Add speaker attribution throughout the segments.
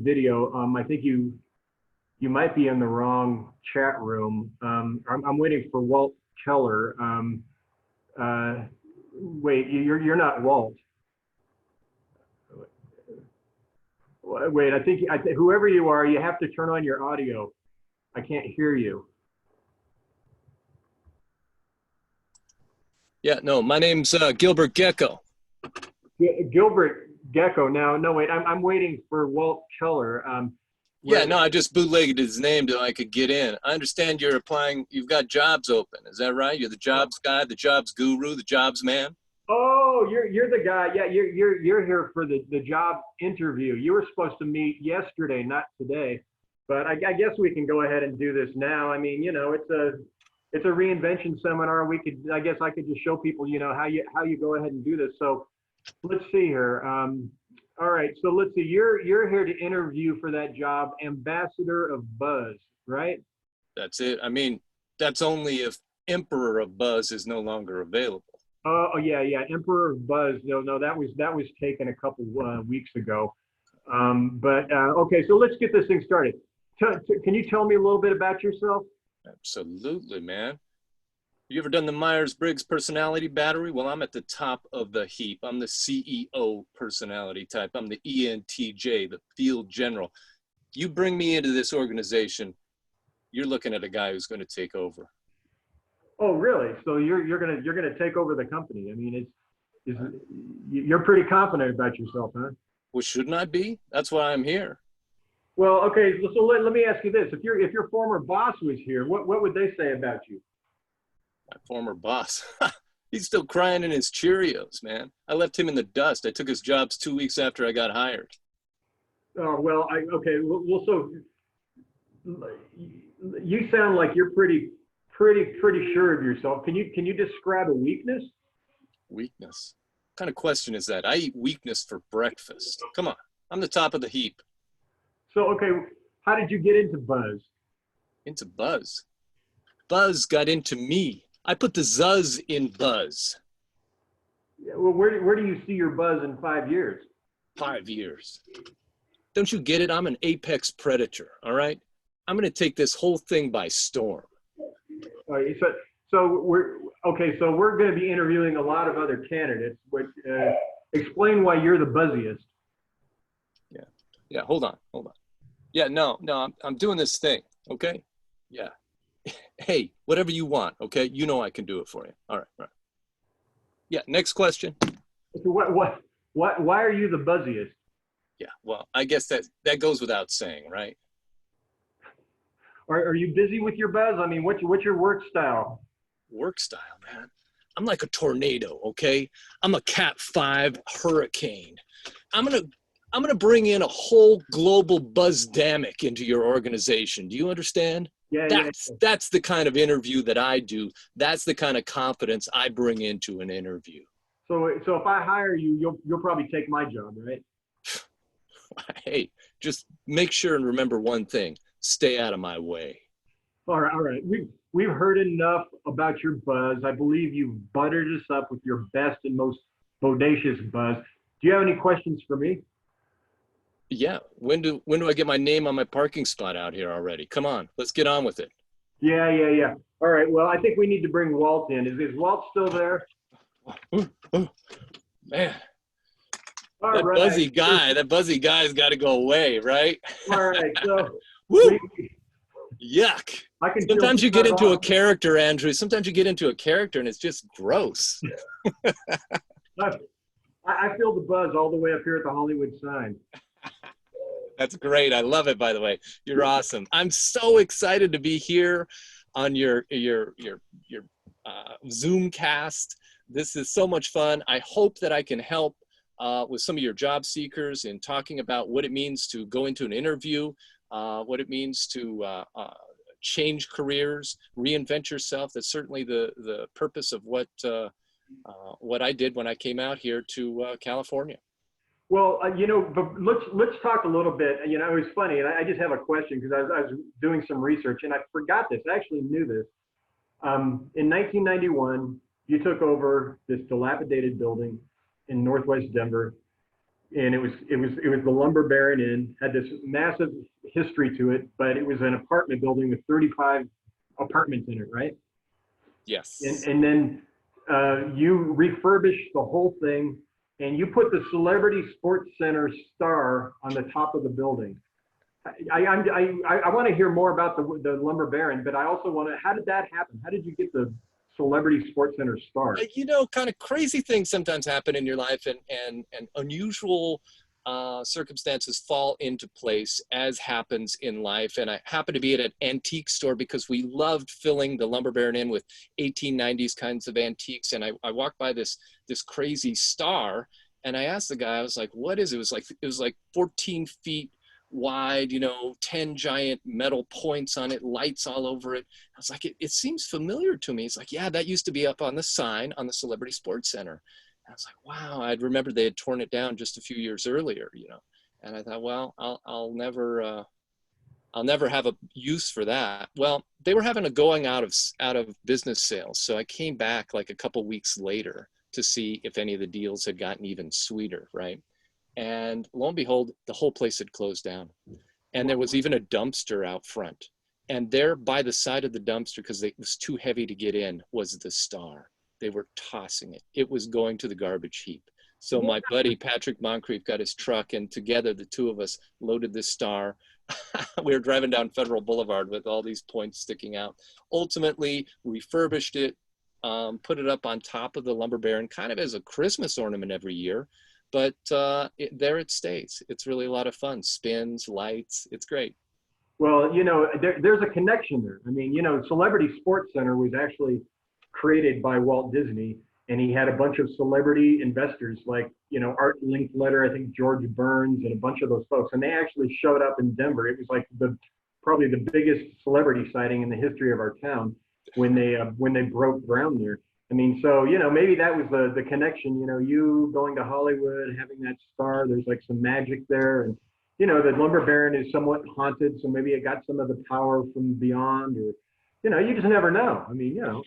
Speaker 1: video. I think you might be in the wrong chat room. I'm waiting for Walt Keller. Wait, you're not Walt. Wait, I think whoever you are, you have to turn on your audio. I can't hear you.
Speaker 2: Yeah, no, my name's Gilbert Gecko.
Speaker 1: Gilbert Gecko. Now, no, wait, I'm waiting for Walt Keller.
Speaker 2: Yeah, no, I just bootlegged his name so I could get in. I understand you're applying, you've got jobs open. Is that right? You're the jobs guy, the jobs guru, the jobs man?
Speaker 1: Oh, you're the guy. Yeah, you're here for the job interview. You were supposed to meet yesterday, not today. But I guess we can go ahead and do this now. I mean, you know, it's a reinvention seminar. I guess I could just show people, you know, how you go ahead and do this. So let's see here. All right, so let's see. You're here to interview for that job, ambassador of buzz, right?
Speaker 2: That's it. I mean, that's only if Emperor of Buzz is no longer available.
Speaker 1: Oh yeah, Emperor of Buzz. No, that was taken a couple weeks ago. Okay, so let's get this thing started. Can you tell me a little bit about yourself?
Speaker 2: Absolutely, man. You ever done the Myers-Briggs personality battery? Well, I'm at the top of the heap. I'm the CEO personality type. I'm the ENTJ, the field general. You bring me into this organization, you're looking at a guy who's going to take over.
Speaker 1: Oh, really? So you're gonna take over the company? I mean, you're pretty confident about yourself, huh?
Speaker 2: Well, shouldn't I be? That's why I'm here.
Speaker 1: Well, okay. So let me ask you this: if your former boss was here, what would they say about you?
Speaker 2: My former boss, he's still crying in his Cheerios, man. I left him in the dust. I took his jobs 2 weeks after I got hired.
Speaker 1: Oh, well, okay. Well, so you sound like you're pretty sure of yourself. Can you describe a weakness?
Speaker 2: Weakness? What kind of question is that? I eat weakness for breakfast. Come on, I'm the top of the heap.
Speaker 1: So, okay, how did you get into buzz?
Speaker 2: Into buzz? Buzz got into me. I put the zuzz in buzz.
Speaker 1: Yeah, well, where do you see your buzz in 5 years?
Speaker 2: 5 years. Don't you get it? I'm an apex predator, all right? I'm going to take this whole thing by storm.
Speaker 1: All right, so we're going to be interviewing a lot of other candidates. But explain why you're the buzziest.
Speaker 2: Yeah. Hold on. Yeah, no. I'm doing this thing. Okay. Yeah. Hey, whatever you want. Okay. You know I can do it for you. All right. Yeah. Next question.
Speaker 1: So why are you the buzziest?
Speaker 2: Yeah. Well, I guess that goes without saying, right?
Speaker 1: Are you busy with your buzz? I mean, what's your work style?
Speaker 2: Work style, man. I'm like a tornado, okay? I'm a Cat 5 hurricane. I'm gonna bring in a whole global buzzdamic into your organization. Do you understand?
Speaker 1: Yeah.
Speaker 2: That's the kind of interview that I do. That's the kind of confidence I bring into an interview.
Speaker 1: So if I hire you, you'll probably take my job, right?
Speaker 2: Hey, just make sure and remember one thing. Stay out of my way.
Speaker 1: All right. We've heard enough about your buzz. I believe you've buttered us up with your best and most bodacious buzz. Do you have any questions for me?
Speaker 2: Yeah. When do I get my name on my parking spot out here already? Come on, let's get on with it.
Speaker 1: Yeah. All right. Well, I think we need to bring Walt in. Is Walt still there?
Speaker 2: Man.
Speaker 1: That
Speaker 2: buzzy guy's got to go away, right?
Speaker 1: All right. So,
Speaker 2: woo! Yuck. Sometimes you get into
Speaker 1: off.
Speaker 2: a character, Andrew. Sometimes you get into a character and it's just gross.
Speaker 1: I feel the buzz all the way up here at the Hollywood sign.
Speaker 2: That's great. I love it, by the way. You're awesome. I'm so excited to be here on your Zoomcast. This is so much fun. I hope that I can help with some of your job seekers in talking about what it means to go into an interview, what it means to change careers, reinvent yourself. That's certainly the purpose of what I did when I came out here to California.
Speaker 1: Well, but let's talk a little bit. You know, it was funny, and I just have a question because I was doing some research and I forgot this. I actually knew this. In 1991, you took over this dilapidated building in Northwest Denver. and it was the Lumber Baron Inn. Had this massive history to it, but it was an apartment building with 35 apartments in it, right? And
Speaker 2: Yes.
Speaker 1: and then you refurbished the whole thing, and you put the Celebrity Sports Center star on the top of the building. I want to hear more about the Lumber Baron, but I also want to. How did that happen? How did you get the Celebrity Sports Center star?
Speaker 2: You know, kind of crazy things sometimes happen in your life, and unusual circumstances fall into place, as happens in life. And I happened to be at an antique store because we loved filling the Lumber Baron in with 1890s kinds of antiques. And I walked by this crazy star, and I asked the guy, I was like, "What is it?" It was like 14 feet wide, you know, 10 giant metal points on it, lights all over it. I was like, it seems familiar to me. It's like, yeah, that used to be up on the sign on the Celebrity Sports Center. And I was like, wow, I'd remembered they had torn it down just a few years earlier, you know. And I thought, well, I'll never have a use for that. Well, they were having a going out of business sales. So I came back like a couple weeks later to see if any of the deals had gotten even sweeter, right? And lo and behold, the whole place had closed down. And there was even a dumpster out front. And there by the side of the dumpster, because it was too heavy to get in, was the star. They were tossing it. It was going to the garbage heap. So my buddy, Patrick Moncrief, got his truck, and together the two of us loaded this star. We were driving down Federal Boulevard with all these points sticking out. Ultimately, refurbished it, put it up on top of the Lumber Baron, kind of as a Christmas ornament every year. But there it stays. It's really a lot of fun. Spins, lights, it's great.
Speaker 1: Well, you know, there's a connection there. I mean, you know, Celebrity Sports Center was actually created by Walt Disney, and he had a bunch of celebrity investors like, you know, Art Linkletter, I think George Burns, and a bunch of those folks. And they actually showed up in Denver. It was like probably the biggest celebrity sighting in the history of our town when they broke ground there. I mean, so, you know, maybe that was the connection, you know, you going to Hollywood, having that star, there's like some magic there. And, you know, the Lumber Baron is somewhat haunted, so maybe it got some of the power from beyond, or, you know, you just never know. I mean, you know.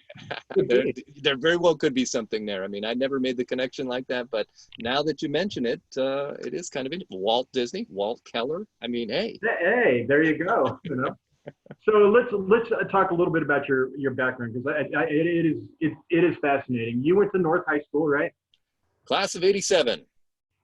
Speaker 2: There very well could be something there. I mean, I never made the connection like that, but now that you mention it, it is kind of Walt Disney, Walt Keller. I mean, hey.
Speaker 1: Hey, there you go, you know. So let's talk a little bit about your background, because it is fascinating. You went to North High School, right?
Speaker 2: Class of 87.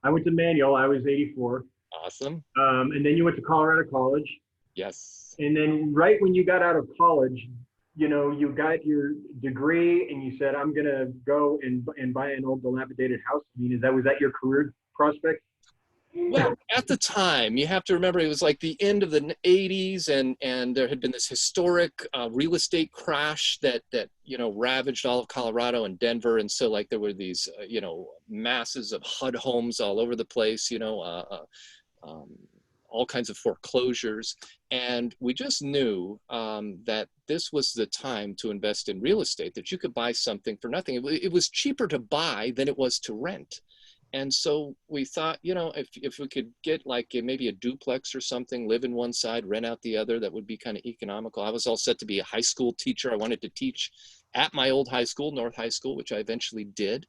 Speaker 1: I went to Manual. I was 84.
Speaker 2: Awesome.
Speaker 1: And then you went to Colorado College.
Speaker 2: Yes.
Speaker 1: And then right when you got out of college, you know, you got your degree and you said, I'm gonna go and buy an old dilapidated house. I mean, was that your career prospect?
Speaker 2: Well, at the time, you have to remember it was like the end of the 80s, and there had been this historic real estate crash that you know ravaged all of Colorado and Denver, and so like there were these you know masses of HUD homes all over the place, you know, all kinds of foreclosures, and we just knew that this was the time to invest in real estate, that you could buy something for nothing. It was cheaper to buy than it was to rent. And so we thought, you know, if we could get like maybe a duplex or something, live in one side, rent out the other, that would be kind of economical. I was all set to be a high school teacher. I wanted to teach at my old high school, North High School, which I eventually did.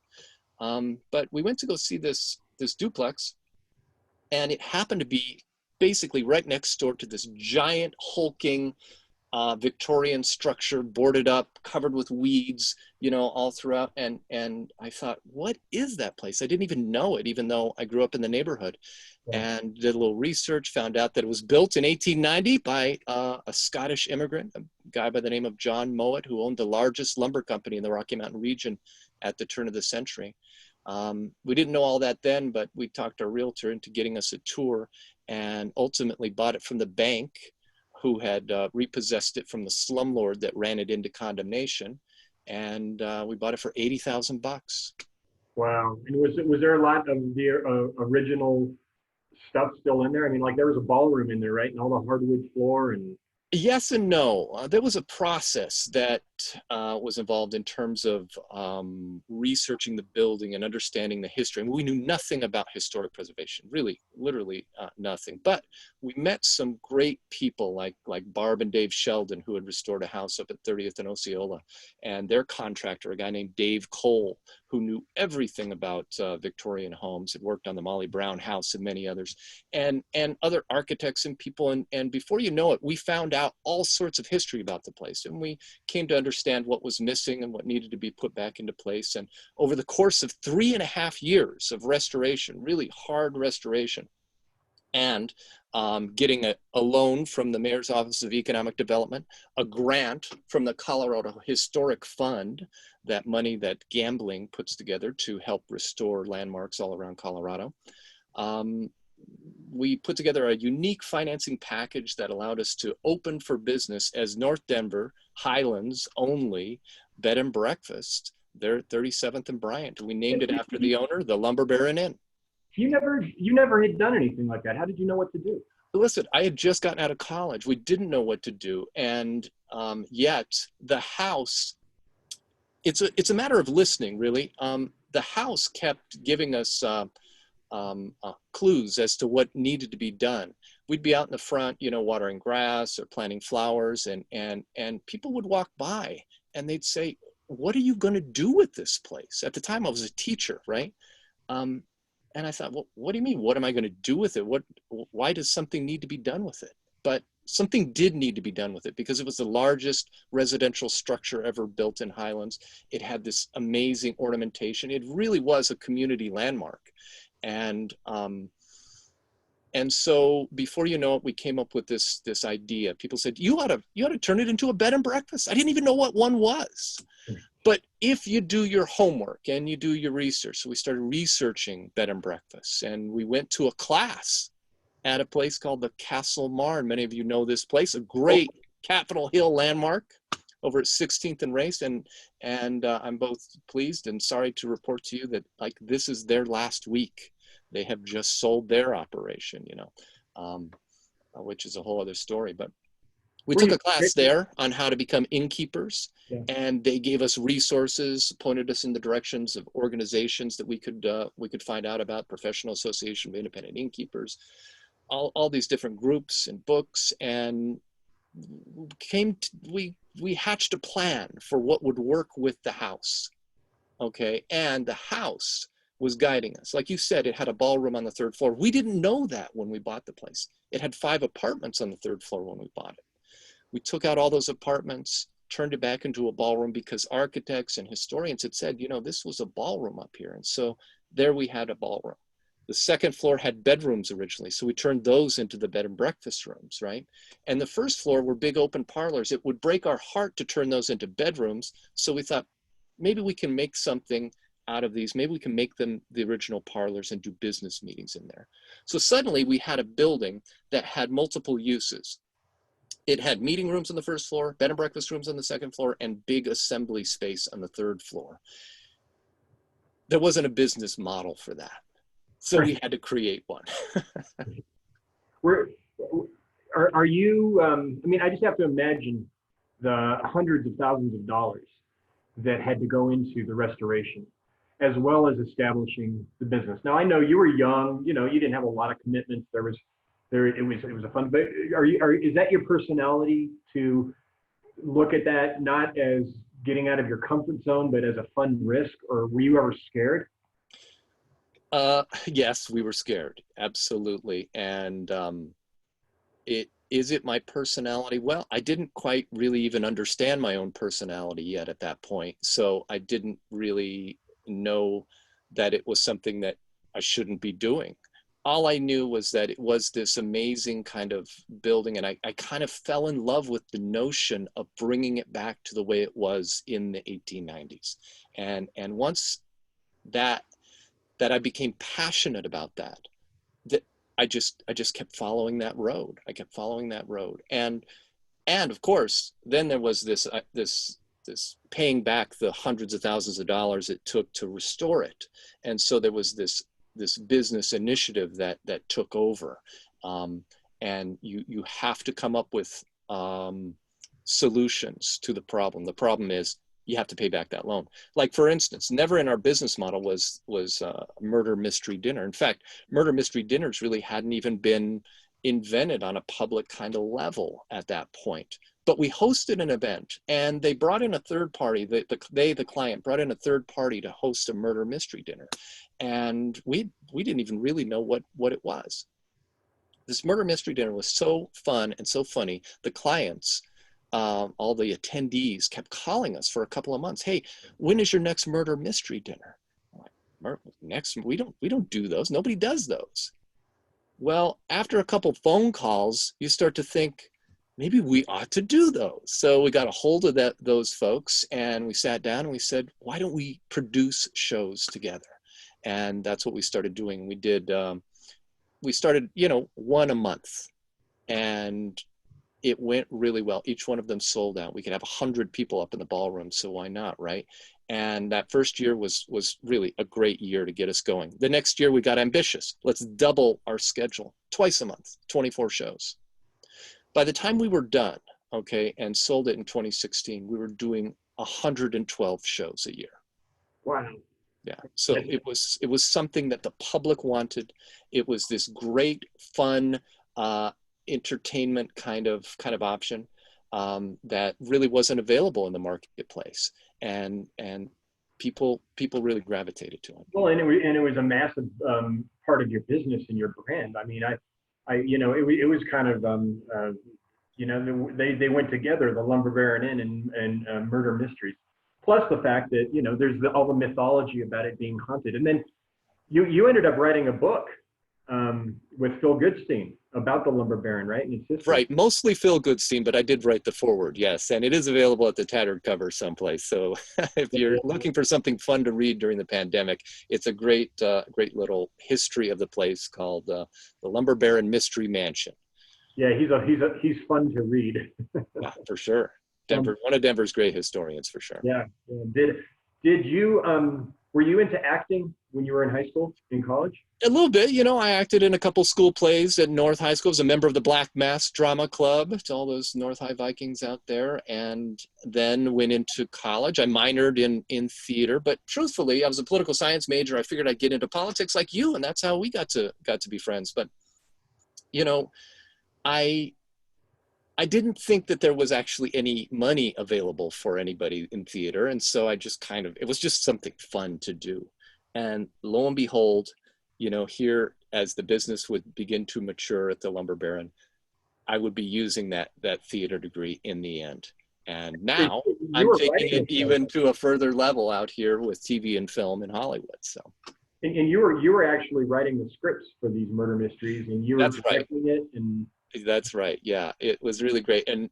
Speaker 2: But we went to go see this duplex, and it happened to be basically right next door to this giant hulking Victorian structure, boarded up, covered with weeds, you know, all throughout. And I thought, what is that place? I didn't even know it, even though I grew up in the neighborhood. Yeah. And did a little research, found out that it was built in 1890 by a Scottish immigrant, a guy by the name of John Mowat, who owned the largest lumber company in the Rocky Mountain region at the turn of the century. We didn't know all that then, but we talked our realtor into getting us a tour, and ultimately bought it from the bank, who had repossessed it from the slumlord that ran it into condemnation, and we bought it for $80,000.
Speaker 1: Wow! And was there a lot of the original stuff still in there? I mean, like there was a ballroom in there, right, and all the hardwood floor and.
Speaker 2: Yes and no. There was a process that was involved in terms of researching the building and understanding the history. And we knew nothing about historic preservation, really, literally nothing. But we met some great people like Barb and Dave Sheldon, who had restored a house up at 30th and Osceola, and their contractor, a guy named Dave Cole, who knew everything about Victorian homes, had worked on the Molly Brown house and many others, and other architects and people. And before you know it, we found out all sorts of history about the place. And we came to understand what was missing and what needed to be put back into place. And over the course of 3.5 years of restoration, really hard restoration, and getting a loan from the Mayor's Office of Economic Development, a grant from the Colorado Historic Fund, that money that gambling puts together to help restore landmarks all around Colorado. We put together a unique financing package that allowed us to open for business as North Denver Highlands only bed and breakfast. They're at 37th and Bryant. We named it after the owner, the Lumber Baron Inn.
Speaker 1: You never had done anything like that. How did you know what to do?
Speaker 2: Listen, I had just gotten out of college. We didn't know what to do. And yet the house, it's a matter of listening, really. The house kept giving us clues as to what needed to be done. We'd be out in the front, you know, watering grass or planting flowers, and people would walk by and they'd say, "What are you going to do with this place?" At the time I was a teacher, right? And I thought, well, what do you mean? What am I going to do with it? Why does something need to be done with it? But something did need to be done with it because it was the largest residential structure ever built in Highlands. It had this amazing ornamentation. It really was a community landmark. And so before you know it, we came up with this idea. People said, you ought to turn it into a bed and breakfast. I didn't even know what one was. But if you do your homework and you do your research, so we started researching bed and breakfasts, and we went to a class at a place called the Castle Marne. Many of you know this place, a great Capitol Hill landmark over at 16th and Race. And I'm both pleased and sorry to report to you that like this is their last week. They have just sold their operation, you know, which is a whole other story. But we took a class there on how to become innkeepers, and they gave us resources, pointed us in the directions of organizations that we could find out about, Professional Association of Independent Innkeepers, all these different groups and books, and we hatched a plan for what would work with the house, okay? And the house was guiding us. Like you said, it had a ballroom on the 3rd floor. We didn't know that when we bought the place. It had 5 apartments on the 3rd floor when we bought it. We took out all those apartments, turned it back into a ballroom because architects and historians had said, you know, this was a ballroom up here. And so there we had a ballroom. The 2nd floor had bedrooms originally, so we turned those into the bed and breakfast rooms, right? And the 1st floor were big open parlors. It would break our heart to turn those into bedrooms. So we thought, maybe we can make something out of these. Maybe we can make them the original parlors and do business meetings in there. So suddenly we had a building that had multiple uses. It had meeting rooms on the 1st floor, bed and breakfast rooms on the 2nd floor, and big assembly space on the 3rd floor. There wasn't a business model for that. So we had to create one.
Speaker 1: Are you, I mean, I just have to imagine the hundreds of thousands of dollars that had to go into the restoration, as well as establishing the business. Now, I know you were young, you know, you didn't have a lot of commitments. It was a fun, but is that your personality to look at that not as getting out of your comfort zone, but as a fun risk? Or were you ever scared?
Speaker 2: Yes, we were scared, absolutely. And is it my personality? Well, I didn't quite really even understand my own personality yet at that point. So I didn't really know that it was something that I shouldn't be doing. All I knew was that it was this amazing kind of building, and I kind of fell in love with the notion of bringing it back to the way it was in the 1890s. And once that I became passionate about that I just kept following that road. I kept following that road, and of course, then there was this paying back the hundreds of thousands of dollars it took to restore it, and so there was this business initiative that took over, and you have to come up with solutions to the problem. The problem is you have to pay back that loan. Like, for instance, never in our business model was murder mystery dinner. In fact, murder mystery dinners really hadn't even been invented on a public kind of level at that point. But we hosted an event, and they brought in a third party. The client brought in a third party to host a murder mystery dinner, and we didn't even really know what it was. This murder mystery dinner was so fun and so funny. The clients, all the attendees, kept calling us for a couple of months. Hey, when is your next murder mystery dinner? I'm like, we don't do those. Nobody does those. Well, after a couple phone calls, you start to think, maybe we ought to do those. So we got a hold of those folks, and we sat down and we said, why don't we produce shows together? And that's what we started doing. We started, one a month, and it went really well. Each one of them sold out. We could have 100 people up in the ballroom, so why not, right? And that first year was really a great year to get us going. The next year we got ambitious. Let's double our schedule, twice a month, 24 shows. By the time we were done, okay, and sold it in 2016, we were doing 112 shows a year.
Speaker 1: Wow.
Speaker 2: Yeah, so it was something that the public wanted. It was this great, fun, entertainment kind of option that really wasn't available in the marketplace, and people really gravitated to it.
Speaker 1: Well, and it was a massive part of your business and your brand. I mean, it was kind of they went together, the Lumber Baron Inn and Murder Mysteries. Plus the fact that, there's all the mythology about it being haunted. And then you ended up writing a book with Phil Goodstein about the Lumber Baron, right? And his sister.
Speaker 2: Right, mostly Phil Goodstein, but I did write the foreword, yes. And it is available at the Tattered Cover someplace. So if you're looking for something fun to read during the pandemic, it's a great little history of the place called the Lumber Baron Mystery Mansion.
Speaker 1: Yeah, he's fun to read.
Speaker 2: Yeah, for sure. One of Denver's great historians, for sure.
Speaker 1: Yeah. Did you were you into acting when you were in high school, in college?
Speaker 2: A little bit, I acted in a couple school plays at North High School. I was a member of the Black Mass Drama Club, to all those North High Vikings out there, and then went into college. I minored in theater, but truthfully, I was a political science major. I figured I'd get into politics like you, and that's how we got to be friends. But I didn't think that there was actually any money available for anybody in theater. And so I just it was just something fun to do. And lo and behold, here, as the business would begin to mature at the Lumber Baron, I would be using that theater degree in the end. And now I'm taking it even to a further level out here with TV and film in Hollywood. So.
Speaker 1: And you were actually writing the scripts for these murder mysteries, and you were directing it. And
Speaker 2: that's right. Yeah, it was really great, and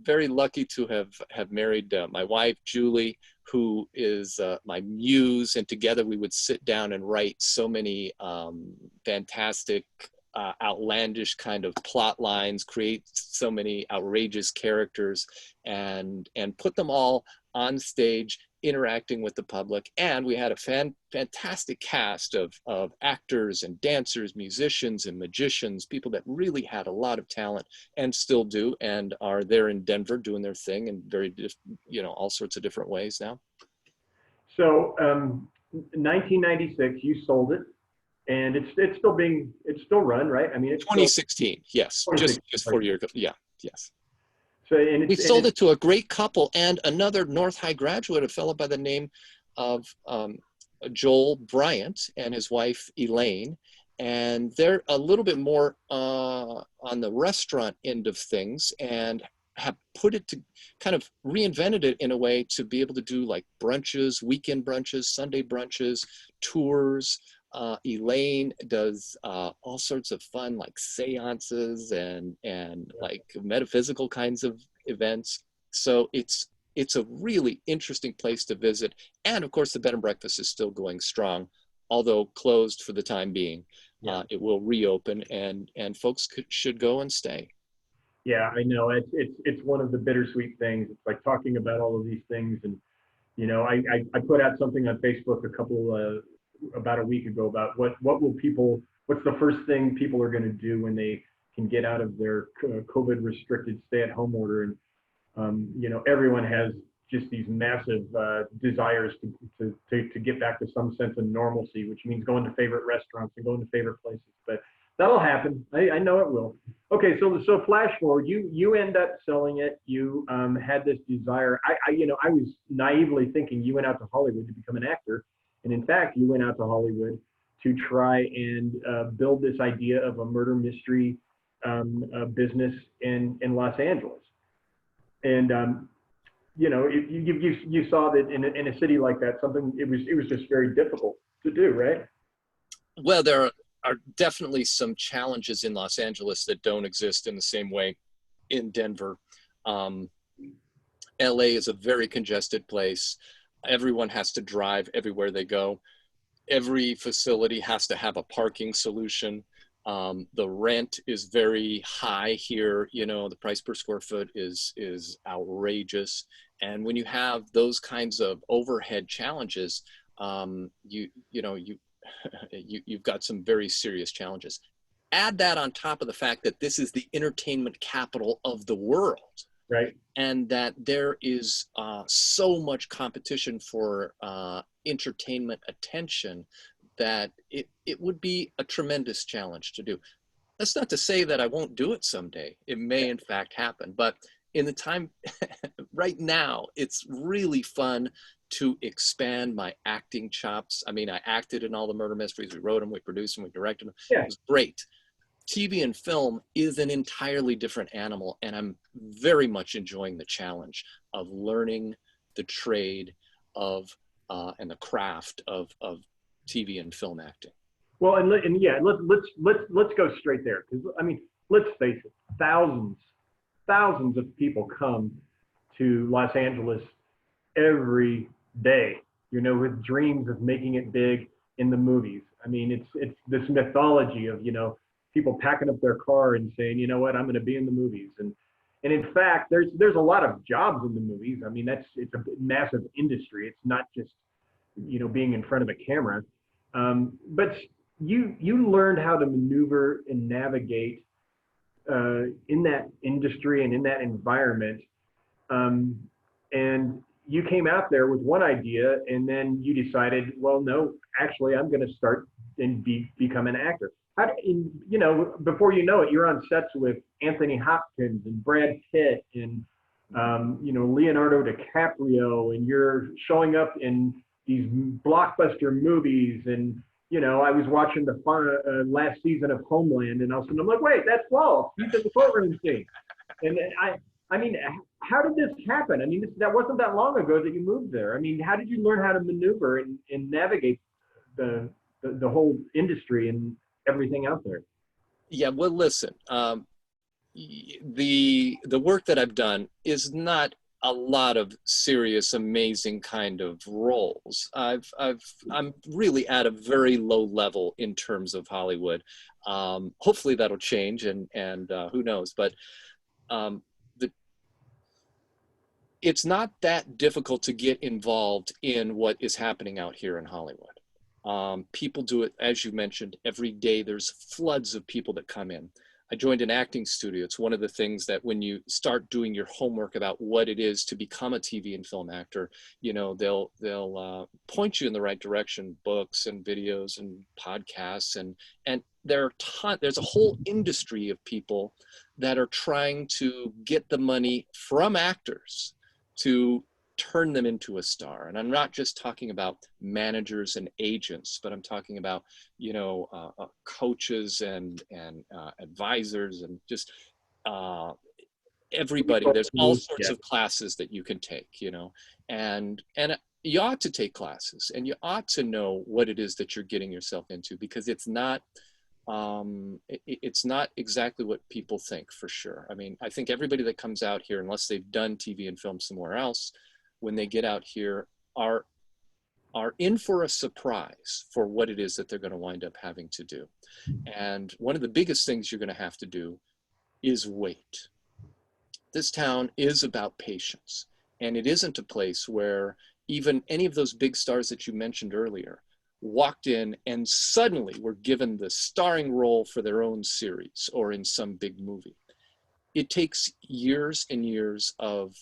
Speaker 2: very lucky to have married my wife Julie, who is my muse, and together we would sit down and write so many fantastic, outlandish kind of plot lines, create so many outrageous characters, and put them all on stage, interacting with the public. And we had a fantastic cast of actors and dancers, musicians and magicians, people that really had a lot of talent and still do, and are there in Denver doing their thing in very, all sorts of different ways now.
Speaker 1: So 1996, you sold it, and it's still run, right? I mean, it's
Speaker 2: 2016, yes, 2016, just 4 years ago. Yeah, yes.
Speaker 1: So,
Speaker 2: we sold it to a great couple and another North High graduate, a fellow by the name of Joel Bryant and his wife Elaine. And they're a little bit more on the restaurant end of things, and have put it to kind of reinvented it in a way to be able to do like brunches, weekend brunches, Sunday brunches, tours. Elaine does all sorts of fun like seances and like metaphysical kinds of events. So it's a really interesting place to visit. And of course, the bed and breakfast is still going strong, although closed for the time being. Yeah. It will reopen, and folks should go and stay.
Speaker 1: Yeah, I know. It's one of the bittersweet things. It's like talking about all of these things, and I put out something on Facebook about a week ago about what's the first thing people are going to do when they can get out of their COVID restricted stay-at-home order. And everyone has just these massive desires to get back to some sense of normalcy, which means going to favorite restaurants and going to favorite places. But That'll happen. I know it will. Okay, so flash forward. You end up selling it. You had this desire. I was naively thinking you went out to Hollywood to become an actor, and in fact, you went out to Hollywood to try and build this idea of a murder mystery business in Los Angeles. And you saw that in a city like that, something it was just very difficult to do, right?
Speaker 2: Well, there are definitely some challenges in Los Angeles that don't exist in the same way in Denver. LA is a very congested place. Everyone has to drive everywhere they go. Every facility has to have a parking solution. The rent is very high here. You know, the price per square foot is outrageous. And when you have those kinds of overhead challenges, you've got some very serious challenges. Add that on top of the fact that this is the entertainment capital of the world,
Speaker 1: Right.
Speaker 2: and that there is so much competition for entertainment attention that it would be a tremendous challenge to do. That's not to say that I won't do it someday. It may in fact happen, but in the time right now, it's really fun to expand my acting chops. I mean, I acted in all the murder mysteries. We wrote them, we produced them, we directed them.
Speaker 1: Yeah.
Speaker 2: It was great. TV and film is an entirely different animal, and I'm very much enjoying the challenge of learning the trade of and the craft of TV and film acting.
Speaker 1: Well, and yeah, let's go straight there, because I mean, let's face it, thousands of people come to Los Angeles every day, with dreams of making it big in the movies. I mean, it's this mythology of, people packing up their car and saying, you know what, I'm going to be in the movies. And in fact, there's a lot of jobs in the movies. I mean, it's a massive industry. It's not just, being in front of a camera. But you learned how to maneuver and navigate in that industry and in that environment. And you came out there with one idea, and then you decided, well, no, actually, I'm going to start and become an actor. Before you know it, you're on sets with Anthony Hopkins and Brad Pitt and Leonardo DiCaprio, and you're showing up in these blockbuster movies. And I was watching the last season of Homeland, and all of a sudden I'm like, wait, that's Walt. He's in the courtroom scene. And I mean, how did this happen? I mean, that wasn't that long ago that you moved there. I mean, how did you learn how to maneuver and navigate the whole industry and everything out there?
Speaker 2: Yeah, well, listen, the work that I've done is not a lot of serious, amazing kind of roles. I'm really at a very low level in terms of Hollywood. Hopefully that'll change, and who knows, but it's not that difficult to get involved in what is happening out here in Hollywood. People do it, as you mentioned, every day. There's floods of people that come in. I joined an acting studio. It's one of the things that when you start doing your homework about what it is to become a TV and film actor, they'll point you in the right direction, books and videos and podcasts. And there's a whole industry of people that are trying to get the money from actors to turn them into a star. And I'm not just talking about managers and agents, but I'm talking about, coaches and advisors and just everybody. There's all sorts of classes that you can take, and you ought to take classes, and you ought to know what it is that you're getting yourself into, because it's not exactly what people think, for sure. I mean, I think everybody that comes out here, unless they've done TV and film somewhere else, when they get out here are in for a surprise for what it is that they're going to wind up having to do. And one of the biggest things you're going to have to do is wait. This town is about patience, and it isn't a place where even any of those big stars that you mentioned earlier walked in and suddenly were given the starring role for their own series or in some big movie. It takes years and years of,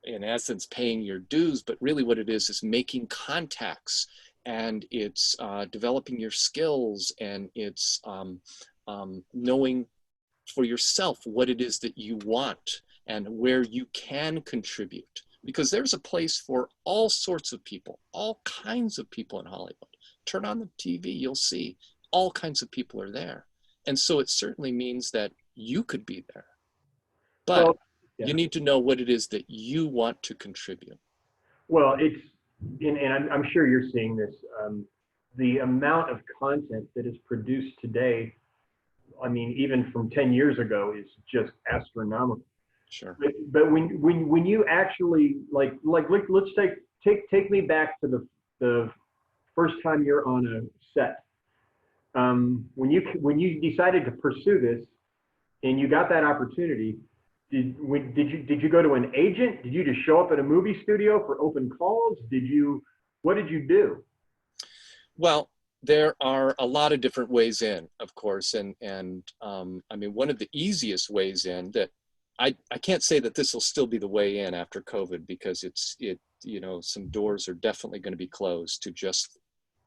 Speaker 2: in essence, paying your dues, but really what it is making contacts, and it's developing your skills, and it's knowing for yourself what it is that you want and where you can contribute. Because there's a place for all sorts of people, all kinds of people in Hollywood. Turn on the TV, you'll see all kinds of people are there. And so it certainly means that you could be there. But
Speaker 1: Well, yeah.
Speaker 2: you need to know what it is that you want to contribute.
Speaker 1: Well, and I'm sure you're seeing this, the amount of content that is produced today, I mean, even from 10 years ago, is just astronomical.
Speaker 2: Sure.
Speaker 1: But when you actually let's take me back to the first time you're on a set. When you decided to pursue this and you got that opportunity, did you go to an agent? Did you just show up at a movie studio for open calls? What did you do?
Speaker 2: Well, there are a lot of different ways in, of course, and I mean, one of the easiest ways in that I can't say that this will still be the way in after COVID, because some doors are definitely going to be closed to just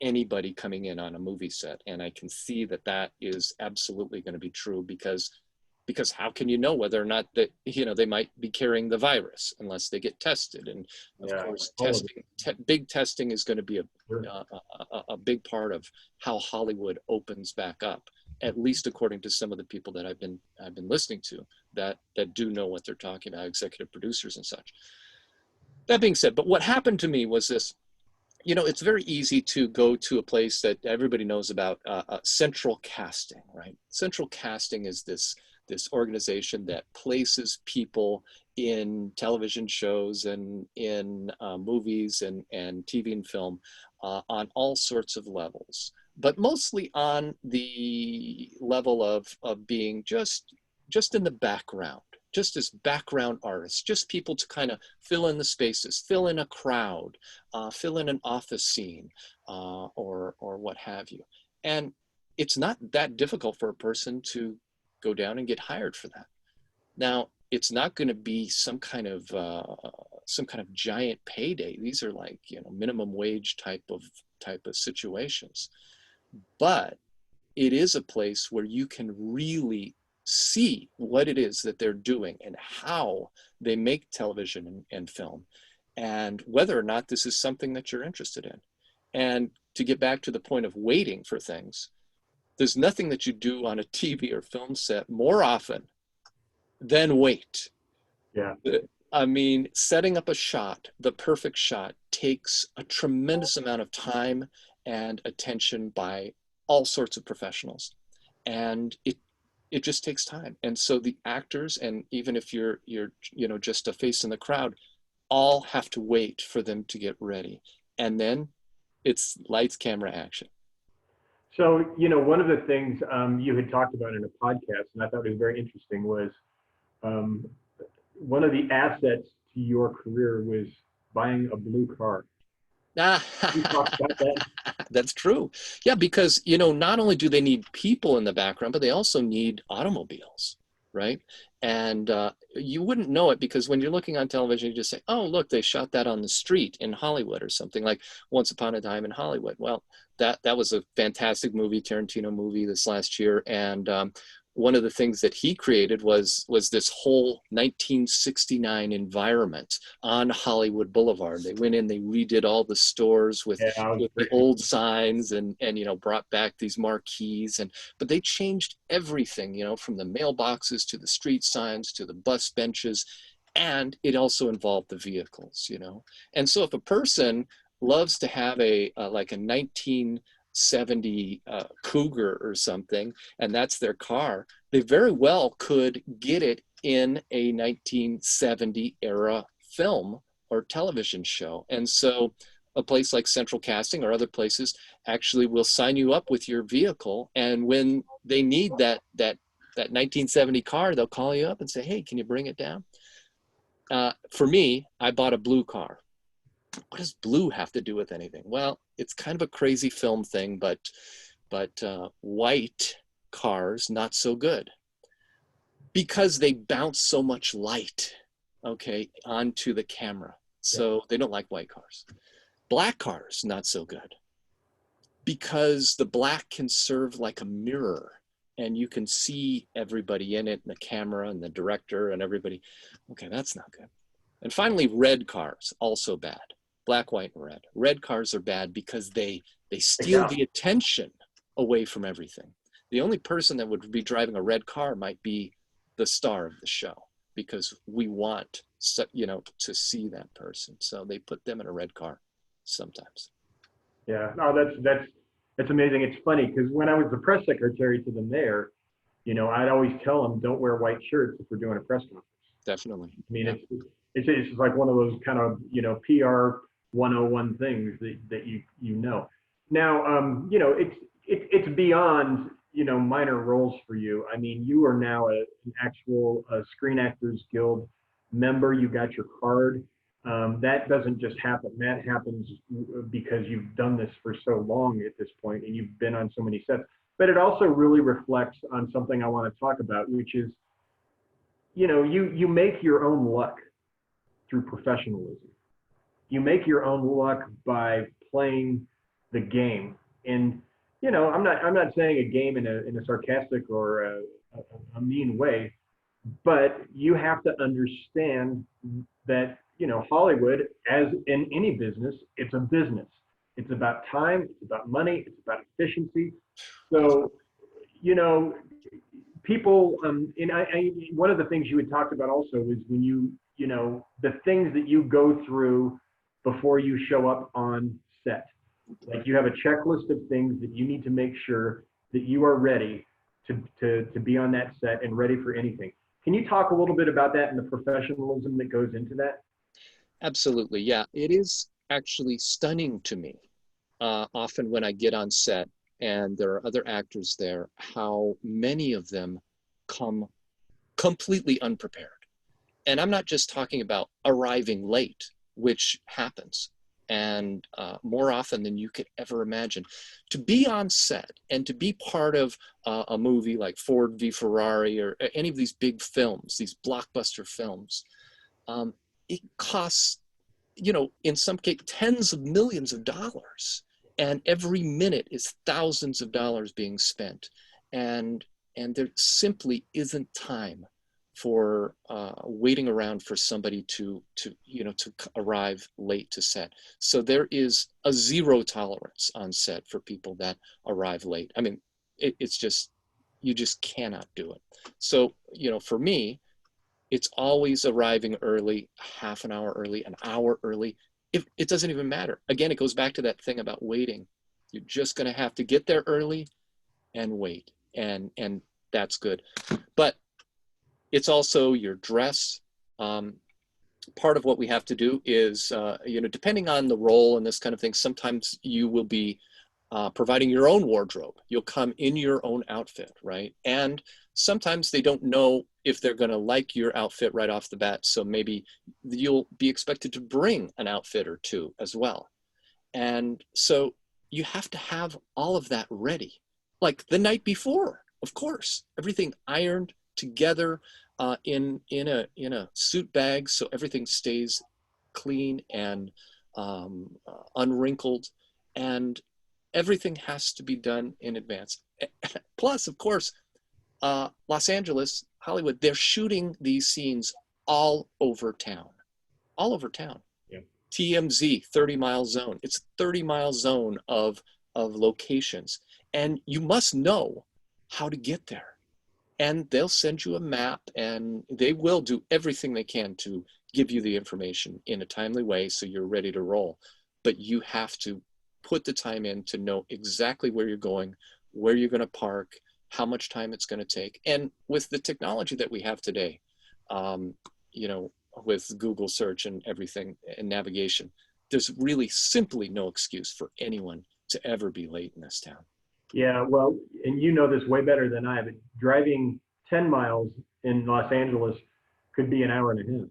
Speaker 2: anybody coming in on a movie set, and I can see that is absolutely going to be true, because how can you know whether or not that they might be carrying the virus unless they get tested? And of course, big testing is going to be a big part of how Hollywood opens back up, at least according to some of the people that I've been listening to that do know what they're talking about, executive producers and such. That being said, but what happened to me was this. It's very easy to go to a place that everybody knows about, Central Casting, right? Central Casting is this organization that places people in television shows and in movies and TV and film on all sorts of levels, but mostly on the level of being just in the background, just as background artists, just people to kind of fill in the spaces, fill in a crowd, fill in an office scene, or what have you. And it's not that difficult for a person to go down and get hired for that. Now, it's not going to be some kind of giant payday. These are like minimum wage type of situations, but it is a place where you can really see what it is that they're doing and how they make television and film, and whether or not this is something that you're interested in. And to get back to the point of waiting for things, there's nothing that you do on a TV or film set more often than wait.
Speaker 1: Yeah.
Speaker 2: I mean, setting up a shot, the perfect shot, takes a tremendous amount of time and attention by all sorts of professionals. And it just takes time. And so the actors, and even if you're just a face in the crowd, all have to wait for them to get ready. And then it's lights, camera, action.
Speaker 1: So, one of the things you had talked about in a podcast, and I thought was very interesting, was one of the assets to your career was buying a blue car. Can you talk about that?
Speaker 2: That's true. Yeah, because, not only do they need people in the background, but they also need automobiles, right? And you wouldn't know it, because when you're looking on television, you just say, oh, look, they shot that on the street in Hollywood, or something like Once Upon a Time in Hollywood. Well, that was a fantastic movie, Tarantino movie this last year. And one of the things that he created was this whole 1969 environment on Hollywood Boulevard. They went in, they redid all the stores with the old signs and brought back these marquees, but they changed everything, from the mailboxes to the street signs to the bus benches, and it also involved the vehicles, And so if a person loves to have a 1970 Cougar or something, and that's their car, they very well could get it in a 1970 era film or television show. And so a place like Central Casting or other places actually will sign you up with your vehicle, and when they need that 1970 car, they'll call you up and say, hey, can you bring it down? For me, I bought a blue car. What does blue have to do with anything? Well, it's kind of a crazy film thing, but white cars, not so good, because they bounce so much light, onto the camera. So they don't like white cars. Black cars, not so good, because the black can serve like a mirror and you can see everybody in it, and the camera and the director and everybody. Okay, that's not good. And finally, red cars, also bad. Black, white, and red. Red cars are bad because they steal the attention away from everything. The only person that would be driving a red car might be the star of the show, because we want, you know, to see that person. So they put them in a red car sometimes.
Speaker 1: Yeah, no, that's amazing. It's funny because when I was the press secretary to the mayor, you know, I'd always tell them, don't wear white shirts if we're doing a press conference.
Speaker 2: Definitely.
Speaker 1: I mean, it's just like one of those kind of, you know, PR 101 things that you know. Now, you know, it's beyond, you know, minor roles for you. I mean, you are now an actual Screen Actors Guild member. You got your card. That doesn't just happen. That happens because you've done this for so long at this point, and you've been on so many sets. But it also really reflects on something I want to talk about, which is, you know, you make your own luck through professionalism. You make your own luck by playing the game. And, you know, I'm not saying a game in a sarcastic or a mean way, but you have to understand that, you know, Hollywood, as in any business, it's a business. It's about time, it's about money, it's about efficiency. So, you know, people, and one of the things you had talked about also was when you know, the things that you go through before you show up on set. Like you have a checklist of things that you need to make sure that you are ready to be on that set and ready for anything. Can you talk a little bit about that and the professionalism that goes into that?
Speaker 2: Absolutely. Yeah, it is actually stunning to me, often when I get on set and there are other actors there, how many of them come completely unprepared. And I'm not just talking about arriving late, which happens, and more often than you could ever imagine. To be on set and to be part of a movie like Ford v. Ferrari or any of these big films, these blockbuster films, it costs, you know, in some cases, tens of millions of dollars. And every minute is thousands of dollars being spent. And there simply isn't time for waiting around for somebody to arrive late to set. So there is a zero tolerance on set for people that arrive late. I mean, it's just, you just cannot do it. So, you know, for me, it's always arriving early, half an hour early, an hour early. If it doesn't even matter. Again, it goes back to that thing about waiting. You're just going to have to get there early and wait, and that's good. But it's also your dress. Part of what we have to do is, you know, depending on the role and this kind of thing, sometimes you will be providing your own wardrobe. You'll come in your own outfit, right? And sometimes they don't know if they're going to like your outfit right off the bat. So maybe you'll be expected to bring an outfit or two as well. And so you have to have all of that ready, like the night before, of course, everything ironed together in a suit bag, so everything stays clean and unwrinkled, and everything has to be done in advance. Plus, of course, Los Angeles, Hollywood, they're shooting these scenes all over town, all over town. Yeah. TMZ, 30-mile zone. It's a 30-mile zone of locations, and you must know how to get there. And they'll send you a map, and they will do everything they can to give you the information in a timely way so you're ready to roll. But you have to put the time in to know exactly where you're going, where you're going to park, how much time it's going to take. And with the technology that we have today, you know, with Google search and everything and navigation, there's really simply no excuse for anyone to ever be late in this town.
Speaker 1: Yeah, well, and you know this way better than I, but driving 10 miles in Los Angeles could be an hour and a half.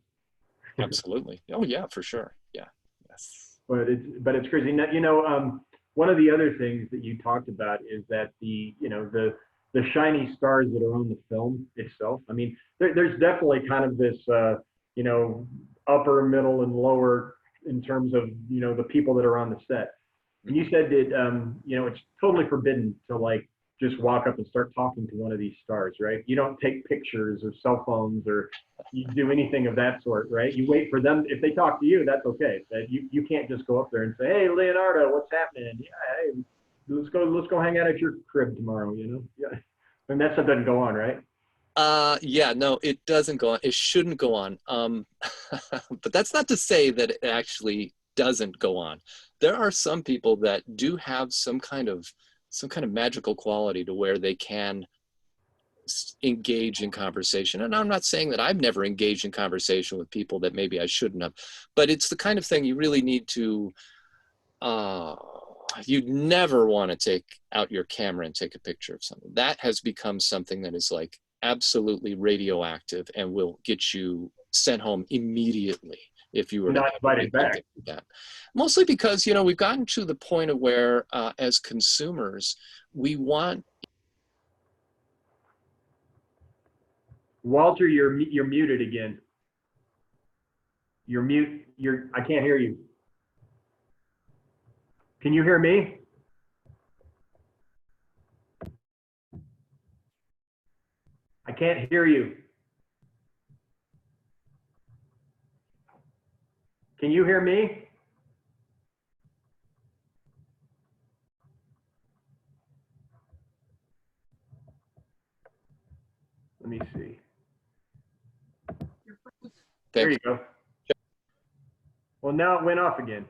Speaker 2: Absolutely. Oh yeah, for sure. Yeah. Yes.
Speaker 1: But it's crazy. Now, you know, one of the other things that you talked about is that the shiny stars that are on the film itself. I mean, there's definitely kind of this, you know, upper, middle, and lower in terms of, you know, the people that are on the set. And you said that, you know, it's totally forbidden to like just walk up and start talking to one of these stars, right? You don't take pictures or cell phones or you do anything of that sort, right? You wait for them. If they talk to you, that's okay. That you can't just go up there and say, "Hey, Leonardo, what's happening? Yeah, hey, let's go hang out at your crib tomorrow." You know, yeah. And that stuff doesn't go on, right?
Speaker 2: Yeah, no, it doesn't go on. It shouldn't go on. But that's not to say that it actually doesn't go on. There are some people that do have some kind of magical quality to where they can engage in conversation. And I'm not saying that I've never engaged in conversation with people that maybe I shouldn't have, but it's the kind of thing you really need to, you'd never want to take out your camera and take a picture of something. That has become something that is like absolutely radioactive and will get you sent home immediately if you were
Speaker 1: Not invited back.
Speaker 2: that. Mostly because, you know, we've gotten to the point of where as consumers, we want.
Speaker 1: Walter, you're muted again. You're mute. I can't hear you. Can you hear me? I can't hear you. Can you hear me? Let me see. There you go. Well, now it went off again.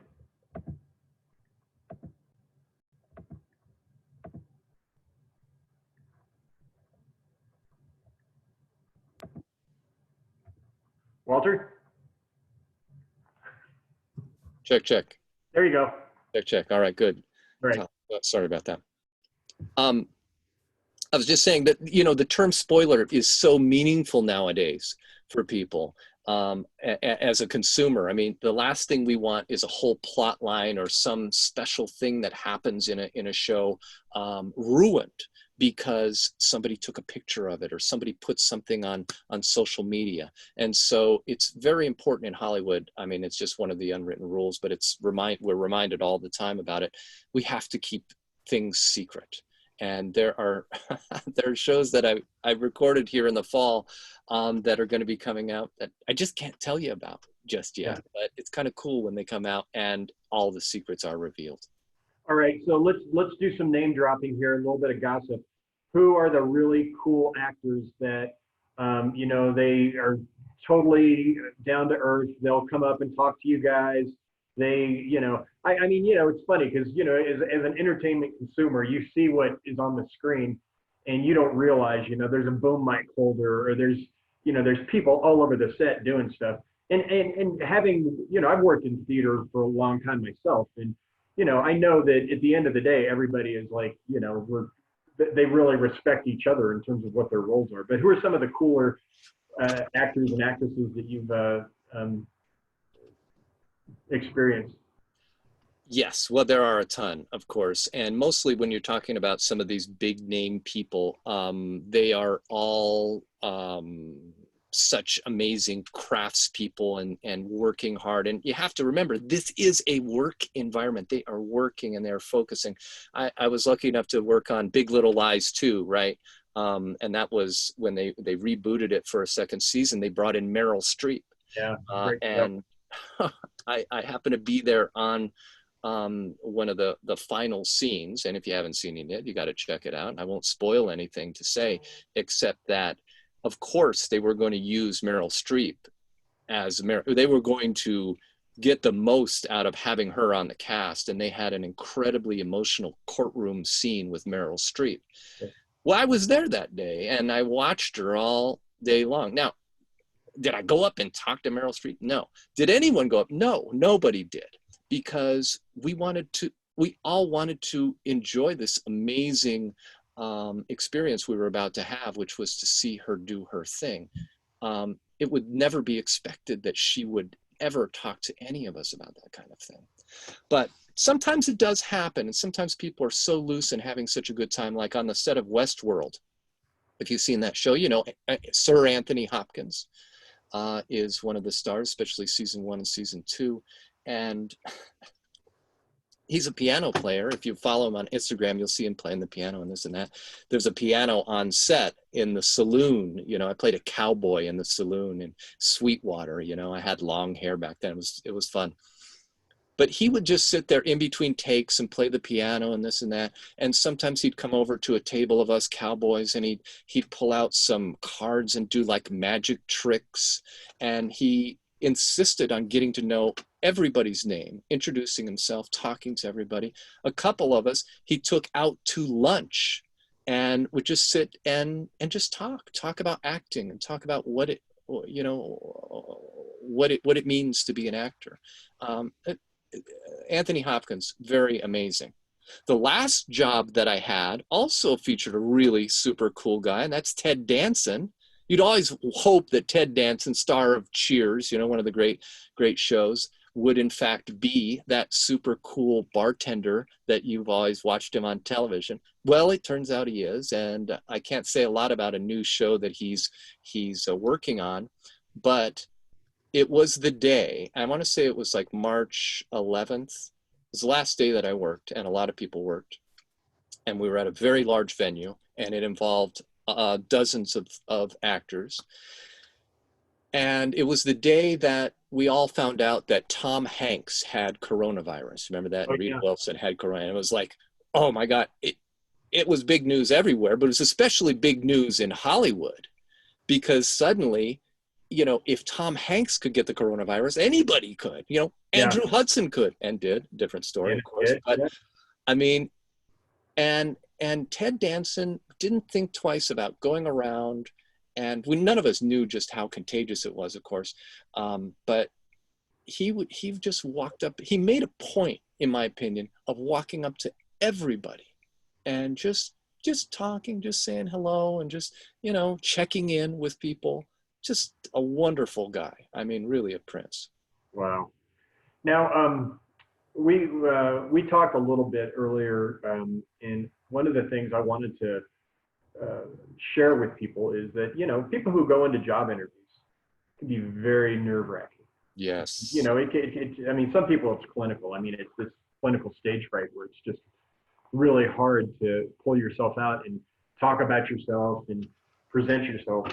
Speaker 1: Walter?
Speaker 2: Check, check.
Speaker 1: There you go.
Speaker 2: Check, check. All right, good.
Speaker 1: All right.
Speaker 2: Sorry about that. I was just saying that, you know, the term spoiler is so meaningful nowadays for people as a consumer. I mean, the last thing we want is a whole plot line or some special thing that happens in a show ruined because somebody took a picture of it or somebody put something on social media. And so it's very important in Hollywood. I mean, it's just one of the unwritten rules, but we're reminded all the time about it. We have to keep things secret. And there are shows that I recorded here in the fall that are going to be coming out that I just can't tell you about just yet. Yeah. But it's kind of cool when they come out and all the secrets are revealed.
Speaker 1: All right, so let's do some name dropping here, a little bit of gossip. Who are the really cool actors that you know, they are totally down to earth? They'll come up and talk to you guys. They, you know, I mean, you know, it's funny because, you know, as an entertainment consumer, you see what is on the screen and you don't realize, you know, there's a boom mic holder or there's, you know, there's people all over the set doing stuff. And having, you know, I've worked in theater for a long time myself. And, you know, I know that at the end of the day, everybody is like, you know, they really respect each other in terms of what their roles are. But who are some of the cooler actors and actresses that you've experienced?
Speaker 2: Yes, well, there are a ton, of course, and mostly when you're talking about some of these big name people, they are all such amazing craftspeople and working hard. And you have to remember, this is a work environment. They are working and they're focusing. I was lucky enough to work on Big Little Lies too, right? And that was when they rebooted it for a second season. They brought in Meryl Streep.
Speaker 1: Yeah,
Speaker 2: and I happen to be there on one of the final scenes. And if you haven't seen it yet, you got to check it out. I won't spoil anything to say, except that, of course, they were going to use Meryl Streep as they were going to get the most out of having her on the cast. And they had an incredibly emotional courtroom scene with Meryl Streep. Yeah. Well, I was there that day and I watched her all day long. Now, did I go up and talk to Meryl Streep? No. Did anyone go up? No, nobody did, because we all wanted to enjoy this amazing experience we were about to have, which was to see her do her thing. It would never be expected that she would ever talk to any of us about that kind of thing. But sometimes it does happen, and sometimes people are so loose and having such a good time, like on the set of Westworld. If you've seen that show, you know, Sir Anthony Hopkins is one of the stars, especially season 1 and season 2. And he's a piano player. If you follow him on Instagram, you'll see him playing the piano and this and that. There's a piano on set in the saloon. You know, I played a cowboy in the saloon in Sweetwater. You know, I had long hair back then. It was fun. But he would just sit there in between takes and play the piano and this and that. And sometimes he'd come over to a table of us cowboys and he'd pull out some cards and do like magic tricks. And he insisted on getting to know everybody's name, introducing himself, talking to everybody. A couple of us, he took out to lunch and would just sit and just talk about acting and talk about what it, you know, what it means to be an actor. Anthony Hopkins, very amazing. The last job that I had also featured a really super cool guy, and that's Ted Danson. You'd always hope that Ted Danson, star of Cheers, you know, one of the great shows, would in fact be that super cool bartender that you've always watched him on television. Well, it turns out he is, and I can't say a lot about a new show that he's working on, but it was the day, I want to say it was like March 11th. It was the last day that I worked, and a lot of people worked. And we were at a very large venue, and it involved dozens of actors. And it was the day that we all found out that Tom Hanks had coronavirus. Remember that?
Speaker 1: Oh,
Speaker 2: And Reed
Speaker 1: yeah.
Speaker 2: Wilson had corona. And it was like, oh my God, it was big news everywhere, but it was especially big news in Hollywood because suddenly, you know, if Tom Hanks could get the coronavirus, anybody could. You know, Andrew Hudson could and did. Different story,
Speaker 1: Yeah,
Speaker 2: of course. But I mean, and Ted Danson didn't think twice about going around, and none of us knew just how contagious it was, of course. But he just walked up. He made a point, in my opinion, of walking up to everybody and just talking, just saying hello, and just, you know, checking in with people. Just a wonderful guy. I mean, really a prince.
Speaker 1: Wow. Now, we talked a little bit earlier, and one of the things I wanted to share with people is that, you know, people who go into job interviews can be very nerve-wracking.
Speaker 2: Yes.
Speaker 1: You know, I mean, some people it's clinical. I mean, it's this clinical stage fright where it's just really hard to pull yourself out and talk about yourself and present yourself.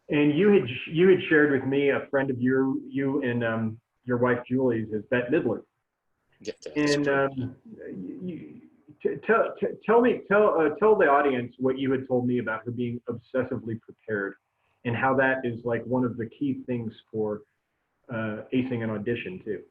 Speaker 1: And you had shared with me a friend of you and your wife Julie's is Bette Midler.
Speaker 2: Yeah,
Speaker 1: And tell the audience what you had told me about her being obsessively prepared, and how that is like one of the key things for acing an audition too.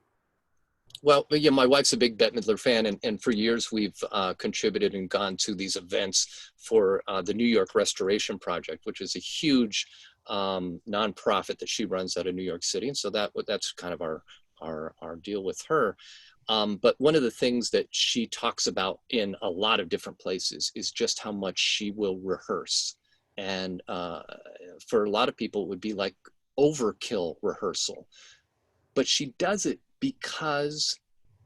Speaker 2: Well, yeah, my wife's a big Bette Midler fan, and for years we've contributed and gone to these events for the New York Restoration Project, which is a huge nonprofit that she runs out of New York City, and so that's kind of our deal with her. But one of the things that she talks about in a lot of different places is just how much she will rehearse, and for a lot of people it would be like overkill rehearsal, but she does it because,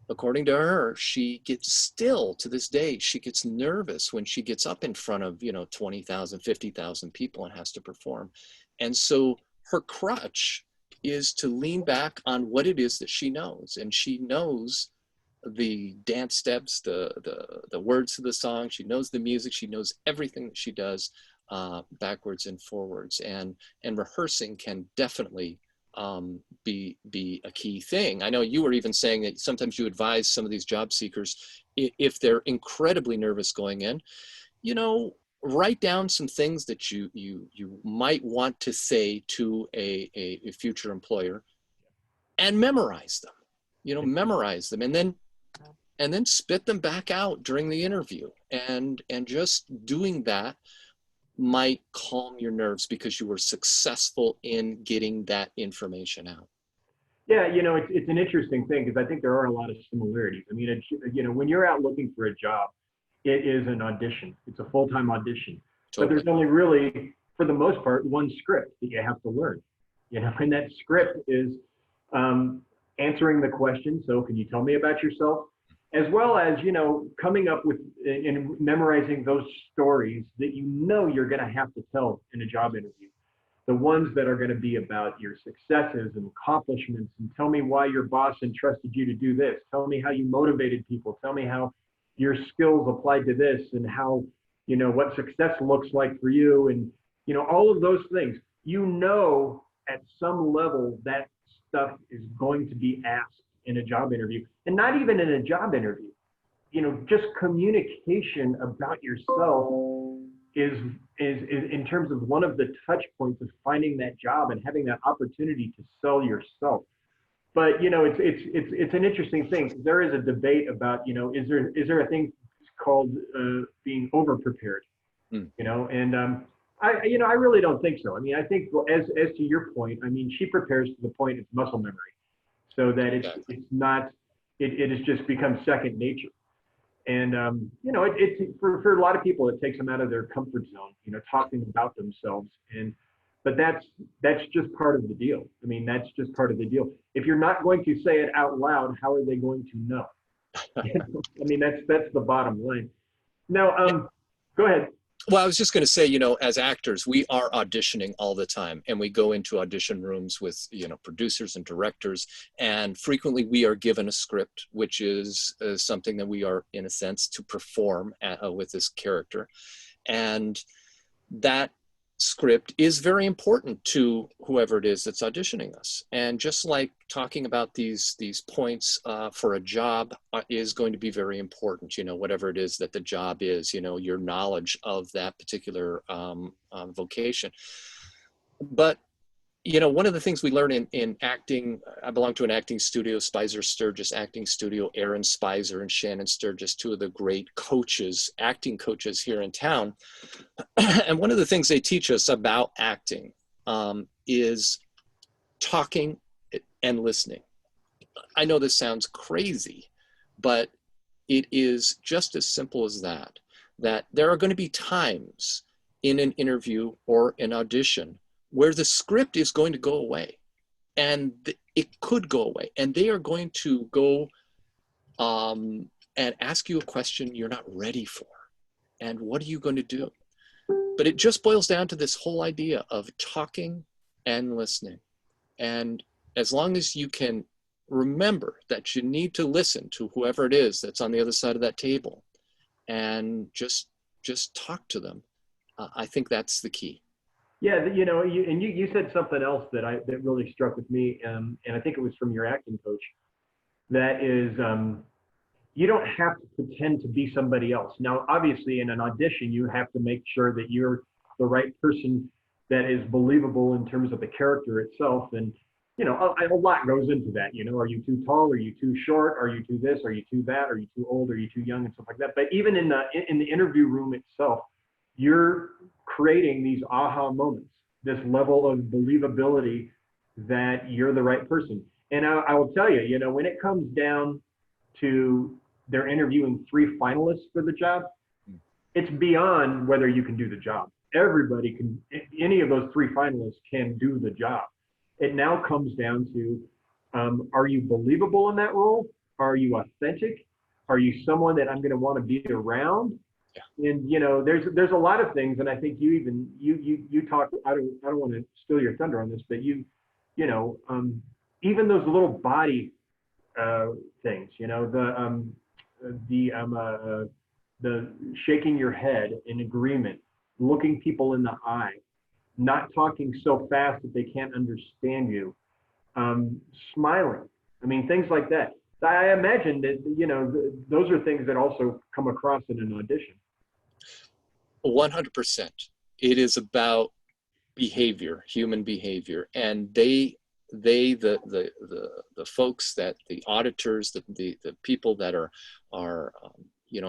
Speaker 2: according to her, she gets still to this day. She gets nervous when she gets up in front of, you know, 20,000, 50,000 people and has to perform. And so her crutch is to lean back on what it is that she knows. And she knows the dance steps, the words to the song. She knows the music. She knows everything that she does backwards and forwards. And rehearsing can definitely be a key thing. I know you were even saying that sometimes you advise some of these job seekers, if they're incredibly nervous going in, you know, write down some things that you might want to say to a future employer, and memorize them. You know, memorize them, and then spit them back out during the interview. And just doing that might calm your nerves because you were successful in getting that information out.
Speaker 1: Yeah, you know, it's an interesting thing because I think there are a lot of similarities. I mean, you know, when you're out looking for a job, it is an audition. It's a full-time audition.
Speaker 2: Totally.
Speaker 1: But there's only really, for the most part, one script that you have to learn. You know, and that script is answering the question. So, can you tell me about yourself? As well as, you know, coming up with and memorizing those stories that you know you're going to have to tell in a job interview. the ones that are going to be about your successes and accomplishments, and tell me why your boss entrusted you to do this. Tell me how you motivated people. Tell me how your skills applied to this, and how, what success looks like for you. And, all of those things, at some level that stuff is going to be asked in a job interview, and not even in a job interview. Just communication about yourself is in terms of one of the touch points of finding that job and having that opportunity to sell yourself. But it's an interesting thing. There is a debate about, is there a thing called being over prepared? And I really don't think so. I mean, I think, as to your point, I mean, she prepares to the point it's muscle memory, so that it's not, it has just become second nature. And it's for a lot of people, it takes them out of their comfort zone, talking about themselves. But that's just part of the deal. I mean, that's just part of the deal. If you're not going to say it out loud, how are they going to know? I mean, that's the bottom line. Now, go ahead.
Speaker 2: Well, I was just going to say, as actors, we are auditioning all the time, and we go into audition rooms with, producers and directors, and frequently we are given a script, which is something that we are, in a sense, to perform with this character. And that script is very important to whoever it is that's auditioning us. And just like talking about these points for a job is going to be very important, whatever it is that the job is, your knowledge of that particular vocation. But one of the things we learn in acting, I belong to an acting studio, Spicer Sturgis Acting Studio, Aaron Spicer and Shannon Sturgis, two of the great coaches, acting coaches here in town. And one of the things they teach us about acting is talking and listening. I know this sounds crazy, but it is just as simple as that there are going to be times in an interview or an audition where the script is going to go away, and it could go away, and they are going to go and ask you a question you're not ready for. And what are you going to do? But it just boils down to this whole idea of talking and listening. And as long as you can remember that you need to listen to whoever it is that's on the other side of that table, and just talk to them, I think that's the key.
Speaker 1: Yeah, you said something else that really struck with me, and I think it was from your acting coach. That is, you don't have to pretend to be somebody else. Now, obviously, in an audition, you have to make sure that you're the right person that is believable in terms of the character itself. And a lot goes into that. Are you too tall? Are you too short? Are you too this? Are you too that? Are you too old? Are you too young? And stuff like that. But even in the interview room itself, you're creating these aha moments, this level of believability that you're the right person. And I will tell you, when it comes down to they're interviewing 3 finalists for the job, it's beyond whether you can do the job. Everybody can, any of those 3 finalists can do the job. It now comes down to, are you believable in that role? Are you authentic? Are you someone that I'm going to want to be around? And there's a lot of things, and I think you talk. I don't want to steal your thunder on this, but even those little body things, the shaking your head in agreement, looking people in the eye, not talking so fast that they can't understand you, smiling. I mean, things like that. I imagine that those are things that also come across in an audition.
Speaker 2: 100%. It is about behavior, human behavior, and the folks, that the auditors, the people that are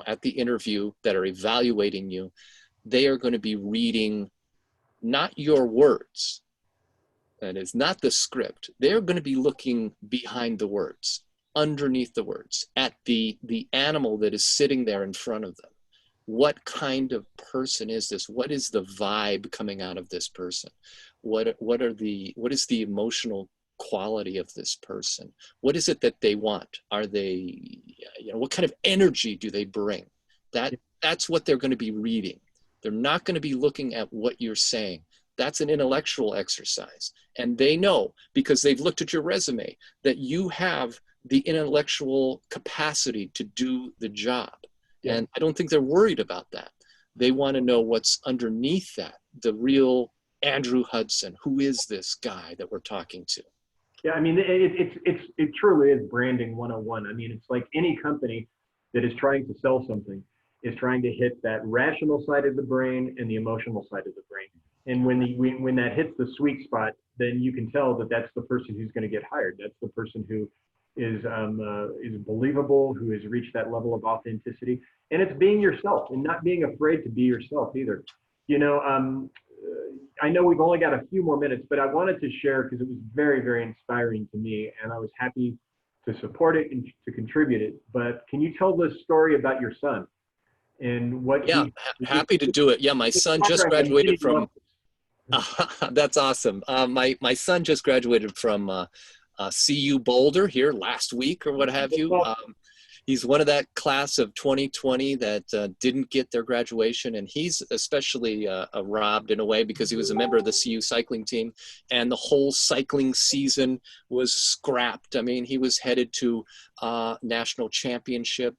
Speaker 2: at the interview, that are evaluating you, they are going to be reading not your words. That is not the script. They're going to be looking behind the words, underneath the words, at the animal that is sitting there in front of them. What kind of person is this? What is the vibe coming out of this person? What is the emotional quality of this person? What is it that they want? Are they, what kind of energy do they bring? That's what they're going to be reading. They're not going to be looking at what you're saying. That's an intellectual exercise. And they know, because they've looked at your resume, that you have the intellectual capacity to do the job. Yeah. And I don't think they're worried about that. They want to know what's underneath that, the real Andrew Hudson. Who is this guy that we're talking to?
Speaker 1: Yeah, I mean, it truly is branding 101. I mean, it's like any company that is trying to sell something is trying to hit that rational side of the brain and the emotional side of the brain. And when that hits the sweet spot, then you can tell that that's the person who's going to get hired. That's the person who is believable, who has reached that level of authenticity. And it's being yourself and not being afraid to be yourself either. You know, I know we've only got a few more minutes, but I wanted to share because it was very, very inspiring to me, and I was happy to support it and to contribute it. But can you tell the story about your son and what?
Speaker 2: Yeah, happy to do it. Yeah, my son just graduated from. That's awesome. My son just graduated from CU Boulder here last week or what have you. He's one of that class of 2020 that didn't get their graduation, and he's especially robbed in a way because he was a member of the CU cycling team, and the whole cycling season was scrapped. I mean, he was headed to national championship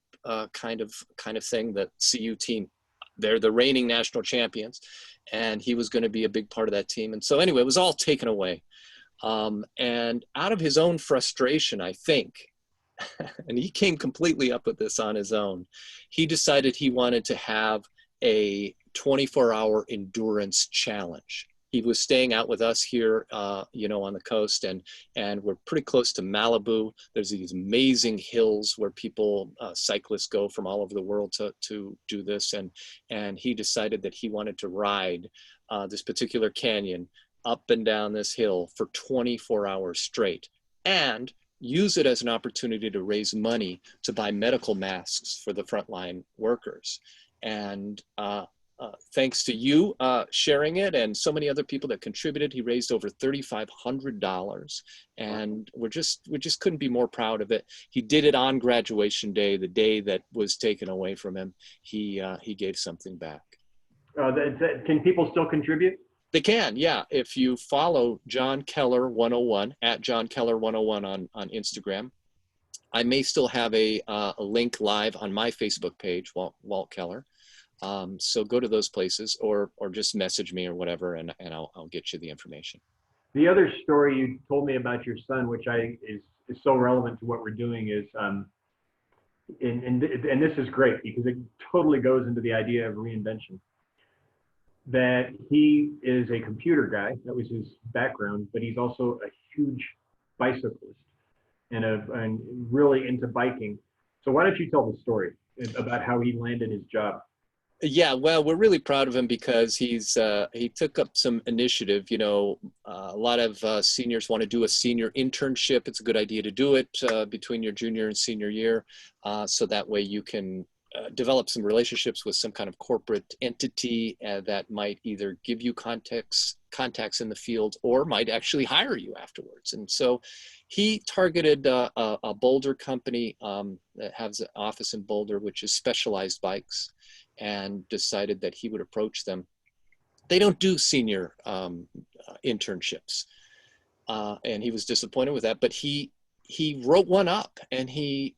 Speaker 2: kind of thing. The CU team, they're the reigning national champions, and he was going to be a big part of that team. And so anyway, it was all taken away. And out of his own frustration, I think, and he came completely up with this on his own, he decided he wanted to have a 24-hour endurance challenge. He was staying out with us here, you know, on the coast, and we're pretty close to Malibu. There's these amazing hills where people, cyclists go from all over the world to do this. And he decided that he wanted to ride this particular canyon up and down this hill for 24 hours straight, and use it as an opportunity to raise money to buy medical masks for the frontline workers. And thanks to you sharing it and so many other people that contributed, he raised over $3,500, and we just couldn't be more proud of it. He did it on graduation day, the day that was taken away from him. He gave something back.
Speaker 1: Can people still contribute?
Speaker 2: They can, yeah. If you follow John Keller 101 at John Keller 101 on Instagram, I may still have a link live on my Facebook page, Walt Keller. So go to those places, or just message me or whatever, and I'll get you the information.
Speaker 1: The other story you told me about your son, which is so relevant to what we're doing, is and this is great because it totally goes into the idea of reinvention. That he is a computer guy, that was his background, but he's also a huge bicyclist and really into biking. So why don't you tell the story about how he landed his job?
Speaker 2: Yeah, well, we're really proud of him because he took up some initiative. You know, a lot of seniors want to do a senior internship. It's a good idea to do it between your junior and senior year, so that way you can develop some relationships with some kind of corporate entity that might either give you contacts in the field or might actually hire you afterwards. And so he targeted a Boulder company that has an office in Boulder, which is Specialized Bikes, and decided that he would approach them. They don't do senior internships, and he was disappointed with that, but he wrote one up, and he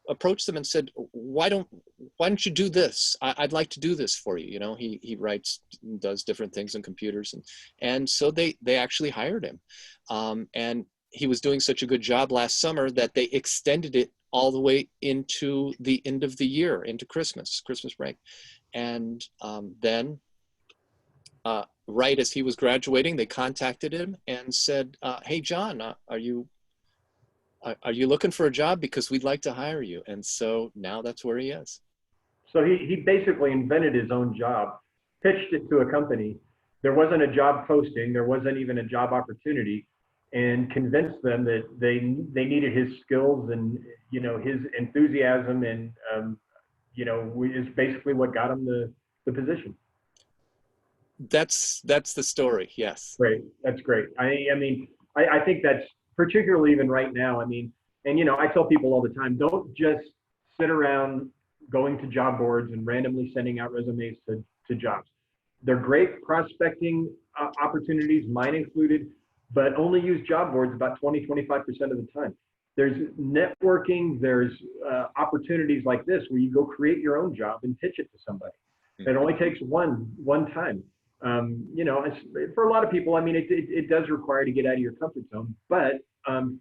Speaker 2: approached them and said, why don't you do this? I'd like to do this for you. You know, he writes, does different things on computers, and so they actually hired him. And he was doing such a good job last summer that they extended it all the way into the end of the year, into Christmas break. And then right as he was graduating, they contacted him and said, hey, John, are you looking for a job? Because we'd like to hire you. And so now that's where he is.
Speaker 1: So he basically invented his own job, pitched it to a company. There wasn't a job posting. There wasn't even a job opportunity, and convinced them that they needed his skills and, you know, his enthusiasm, and, you know, is basically what got him the position.
Speaker 2: That's the story. Yes.
Speaker 1: Great. That's great. I mean, I think that's particularly even right now. I mean, and, you know, I tell people all the time, don't just sit around going to job boards and randomly sending out resumes to jobs. They're great prospecting opportunities, mine included, but only use job boards about 20-25% of the time. There's networking, there's opportunities like this where you go create your own job and pitch it to somebody. It only takes one time. You know, for a lot of people, I mean, it does require to get out of your comfort zone, but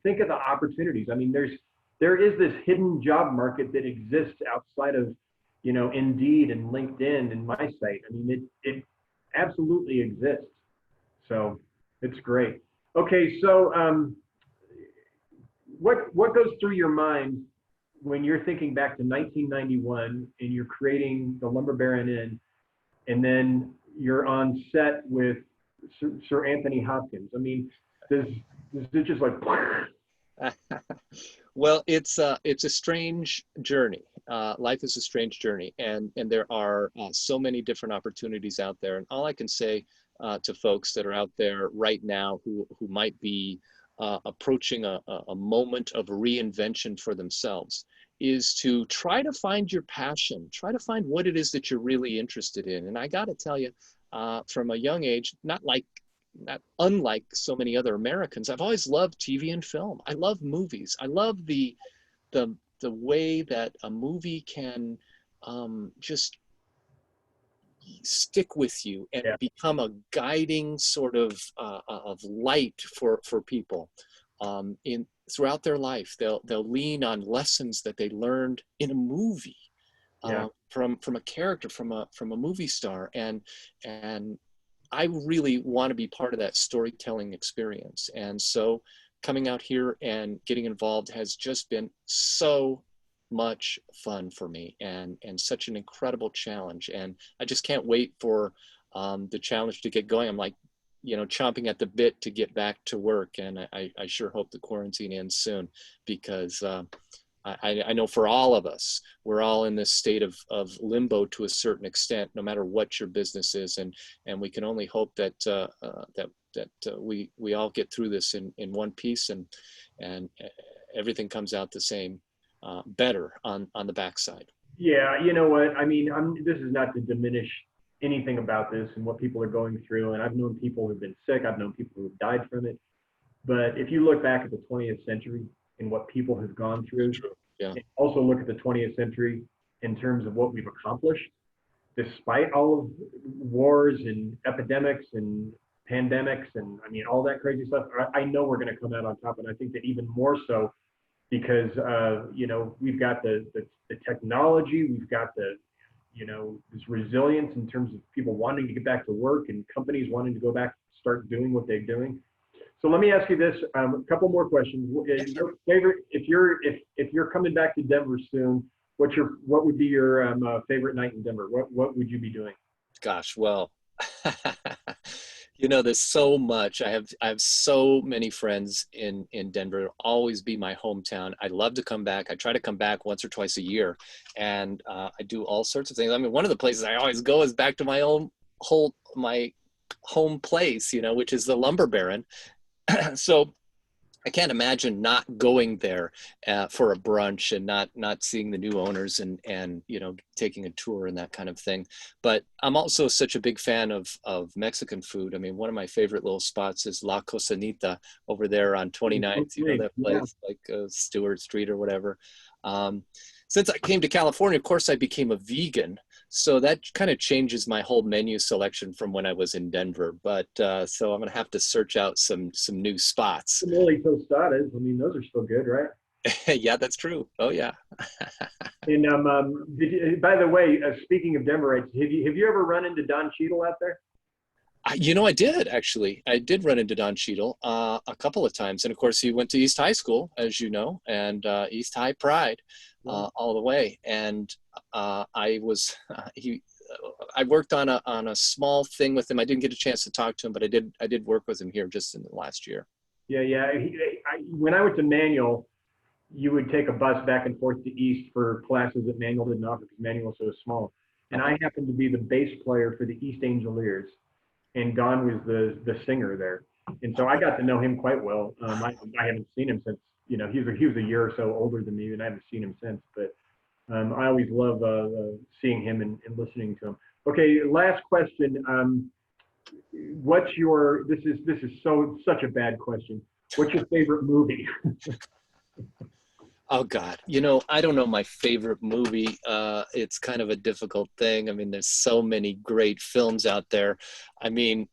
Speaker 1: think of the opportunities. I mean, there is this hidden job market that exists outside of, you know, Indeed and LinkedIn and my site. I mean, it absolutely exists. So it's great. Okay, so what goes through your mind when you're thinking back to 1991 and you're creating the Lumber Baron Inn, and then you're on set with Sir Anthony Hopkins? I mean, does it just like?
Speaker 2: Well, it's a strange journey. Life is a strange journey, and there are so many different opportunities out there. And all I can say to folks that are out there right now who might be approaching a moment of reinvention for themselves is to try to find your passion, try to find what it is that you're really interested in. And I got to tell you, from a young age, not unlike so many other Americans, I've always loved TV and film. I love movies. I love the way that a movie can just stick with you and become a guiding sort of light for people throughout their life. They'll lean on lessons that they learned in a movie from a character, from a movie star, and I really want to be part of that storytelling experience. And so coming out here and getting involved has just been so much fun for me, and such an incredible challenge. And I just can't wait for the challenge to get going. I'm like, you know, chomping at the bit to get back to work. And I sure hope the quarantine ends soon, because I know for all of us, we're all in this state of limbo to a certain extent, no matter what your business is. And we can only hope that we all get through this in one piece, and everything comes out the same, better on the backside.
Speaker 1: Yeah, you know what? I mean, this is not to diminish anything about this and what people are going through. And I've known people who've been sick. I've known people who've died from it. But if you look back at the 20th century and what people have gone through, and also look at the 20th century in terms of what we've accomplished, despite all of wars and epidemics and pandemics and I mean all that crazy stuff, I know we're going to come out on top. And I think that even more so because you know, we've got the technology, we've got the, you know, this resilience in terms of people wanting to get back to work and companies wanting to go back, start doing what they're doing. So let me ask you this, a couple more questions. Your favorite, if you're coming back to Denver soon, what would be your favorite night in Denver? What would you be doing?
Speaker 2: Gosh, well, you know, there's so much. I have so many friends in Denver. It'll always be my hometown. I love to come back. I try to come back once or twice a year, and I do all sorts of things. I mean, one of the places I always go is back to my home place, you know, which is the Lumber Baron. So I can't imagine not going there for a brunch and not seeing the new owners and you know, taking a tour and that kind of thing. But I'm also such a big fan of Mexican food. I mean, one of my favorite little spots is La Cosanita over there on 29th. You know that place, like Stewart Street or whatever. Since I came to California, of course, I became a vegan. So that kind of changes my whole menu selection from when I was in Denver. But so I'm going to have to search out some new spots.
Speaker 1: Tamale tostadas, I mean, those are still good, right?
Speaker 2: Yeah, that's true. Oh, yeah.
Speaker 1: And by the way, speaking of Denverites, have you ever run into Don Cheadle out there?
Speaker 2: You know, I did actually. I did run into Don Cheadle a couple of times. And of course, he went to East High School, as you know, and East High pride all the way. And I worked on a small thing with him. I didn't get a chance to talk to him, but I did work with him here just in the last year.
Speaker 1: Yeah. When I went to Manual, you would take a bus back and forth to East for classes that Manual didn't offer because Manual was so small. And I happened to be the bass player for the East Angeliers, and Don was the singer there. And so I got to know him quite well. I haven't seen him since, you know, he was a year or so older than me, and I haven't seen him since. But I always love seeing him and listening to him. Okay, last question. What's your, this is such a bad question. What's your favorite movie?
Speaker 2: Oh God, you know, I don't know my favorite movie. It's kind of a difficult thing. I mean, there's so many great films out there. I mean,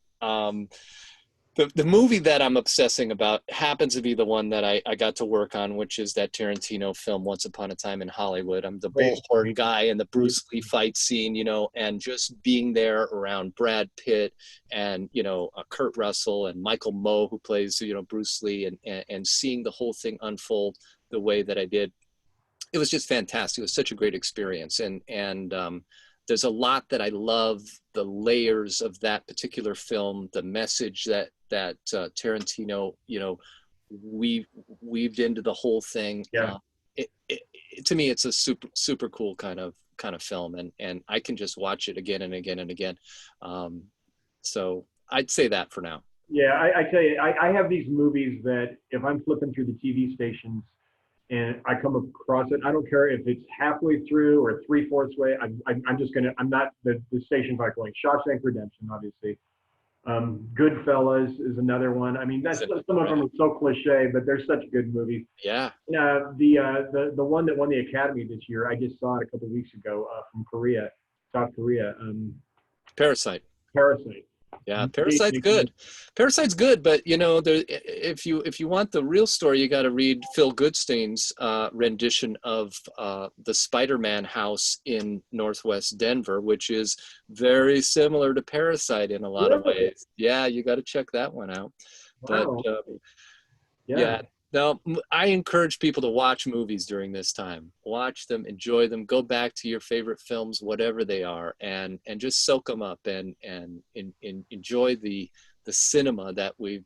Speaker 2: the movie that I'm obsessing about happens to be the one that I got to work on, which is that Tarantino film, Once Upon a Time in Hollywood. I'm the
Speaker 1: Great.
Speaker 2: bullhorn guy in the Bruce Lee fight scene, you know, and just being there around Brad Pitt and, you know, Kurt Russell and Michael Moe, who plays, you know, Bruce Lee, and seeing the whole thing unfold the way that I did. It was just fantastic. It was such a great experience. And there's a lot that I love, the layers of that particular film, the message that Tarantino, you know, weaved into the whole thing.
Speaker 1: Yeah.
Speaker 2: To me, it's a super cool kind of film, and I can just watch it again and again and again. So I'd say that for now.
Speaker 1: Yeah, I tell you, I have these movies that if I'm flipping through the TV stations and I come across it, I don't care if it's halfway through or three-fourths way, I'm just gonna, I'm not, the station's not going. Shawshank Redemption, obviously. Goodfellas is another one. I mean, that's, some of them are so cliche, but they're such good movies.
Speaker 2: Yeah.
Speaker 1: The one that won the Academy this year, I just saw it a couple of weeks ago, from Korea, South Korea.
Speaker 2: Parasite.
Speaker 1: Parasite.
Speaker 2: Yeah, Parasite's good. Parasite's good, but you know, if you want the real story, you got to read Phil Goodstein's rendition of the Spider-Man house in Northwest Denver, which is very similar to Parasite in a lot of ways. Yeah, you got to check that one out.
Speaker 1: Wow.
Speaker 2: But yeah. Now, I encourage people to watch movies during this time. Watch them, enjoy them, go back to your favorite films, whatever they are, and just soak them up and enjoy the cinema that we've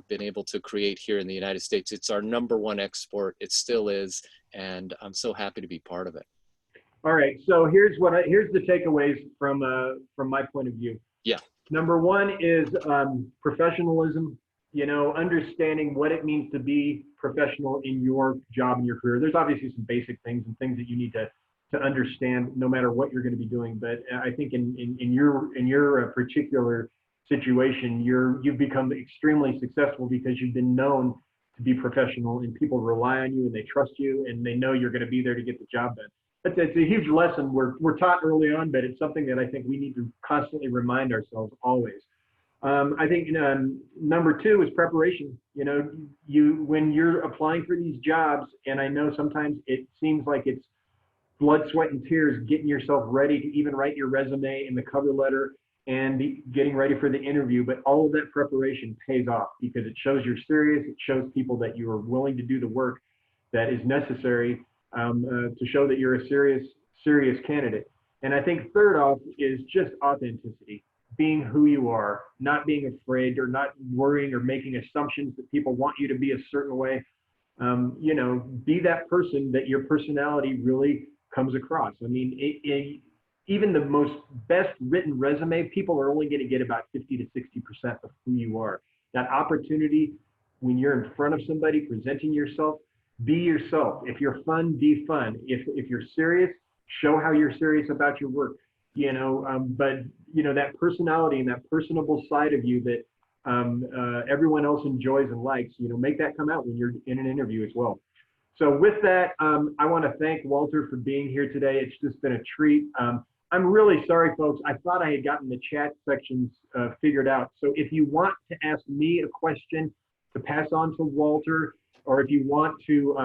Speaker 2: been able to create here in the United States. It's our #1 export. It still is, and I'm so happy to be part of it.
Speaker 1: All right. So here's the takeaways from my point of view.
Speaker 2: Yeah.
Speaker 1: #1 is professionalism. You know, understanding what it means to be professional in your job and your career. There's obviously some basic things and things that you need to understand no matter what you're going to be doing. But I think in your particular situation, you've become extremely successful because you've been known to be professional, and people rely on you and they trust you and they know you're going to be there to get the job done. It's a huge lesson we're taught early on, but it's something that I think we need to constantly remind ourselves always. I think #2 is preparation. You know, when you're applying for these jobs, and I know sometimes it seems like it's blood, sweat, and tears getting yourself ready to even write your resume and the cover letter and getting ready for the interview, but all of that preparation pays off because it shows you're serious. It shows people that you are willing to do the work that is necessary to show that you're a serious candidate. And I think third off is just authenticity. Being who you are, not being afraid or not worrying or making assumptions that people want you to be a certain way. You know, be that person that your personality really comes across. I mean, even the most best written resume, people are only going to get about 50 to 60% of who you are. That opportunity, when you're in front of somebody presenting yourself, be yourself. If you're fun, be fun. If you're serious, show how you're serious about your work. You know, but you know, that personality and that personable side of you that everyone else enjoys and likes, you know, make that come out when you're in an interview as well. So with that, I want to thank Walter for being here today. It's just been a treat. I'm really sorry, folks. I thought I had gotten the chat sections figured out. So if you want to ask me a question to pass on to Walter, or if you want to,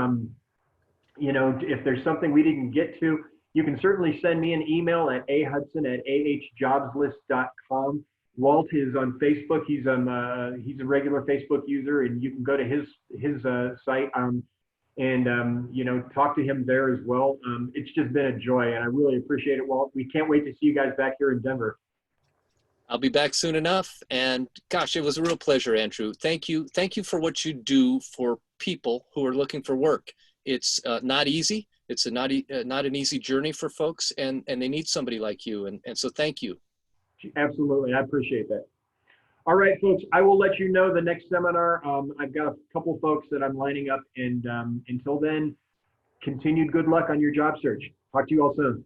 Speaker 1: you know, if there's something we didn't get to, you can certainly send me an email at ahudson@ahjobslist.com. Walt is on Facebook. He's a regular Facebook user, and you can go to his site and you know, talk to him there as well. It's just been a joy, and I really appreciate it, Walt. We can't wait to see you guys back here in Denver.
Speaker 2: I'll be back soon enough. And gosh, it was a real pleasure, Andrew. Thank you. Thank you for what you do for people who are looking for work. It's not easy. It's not an easy journey for folks, and they need somebody like you. And so thank you.
Speaker 1: Absolutely. I appreciate that. All right, folks, I will let you know the next seminar. I've got a couple folks that I'm lining up, and until then, continued good luck on your job search. Talk to you all soon.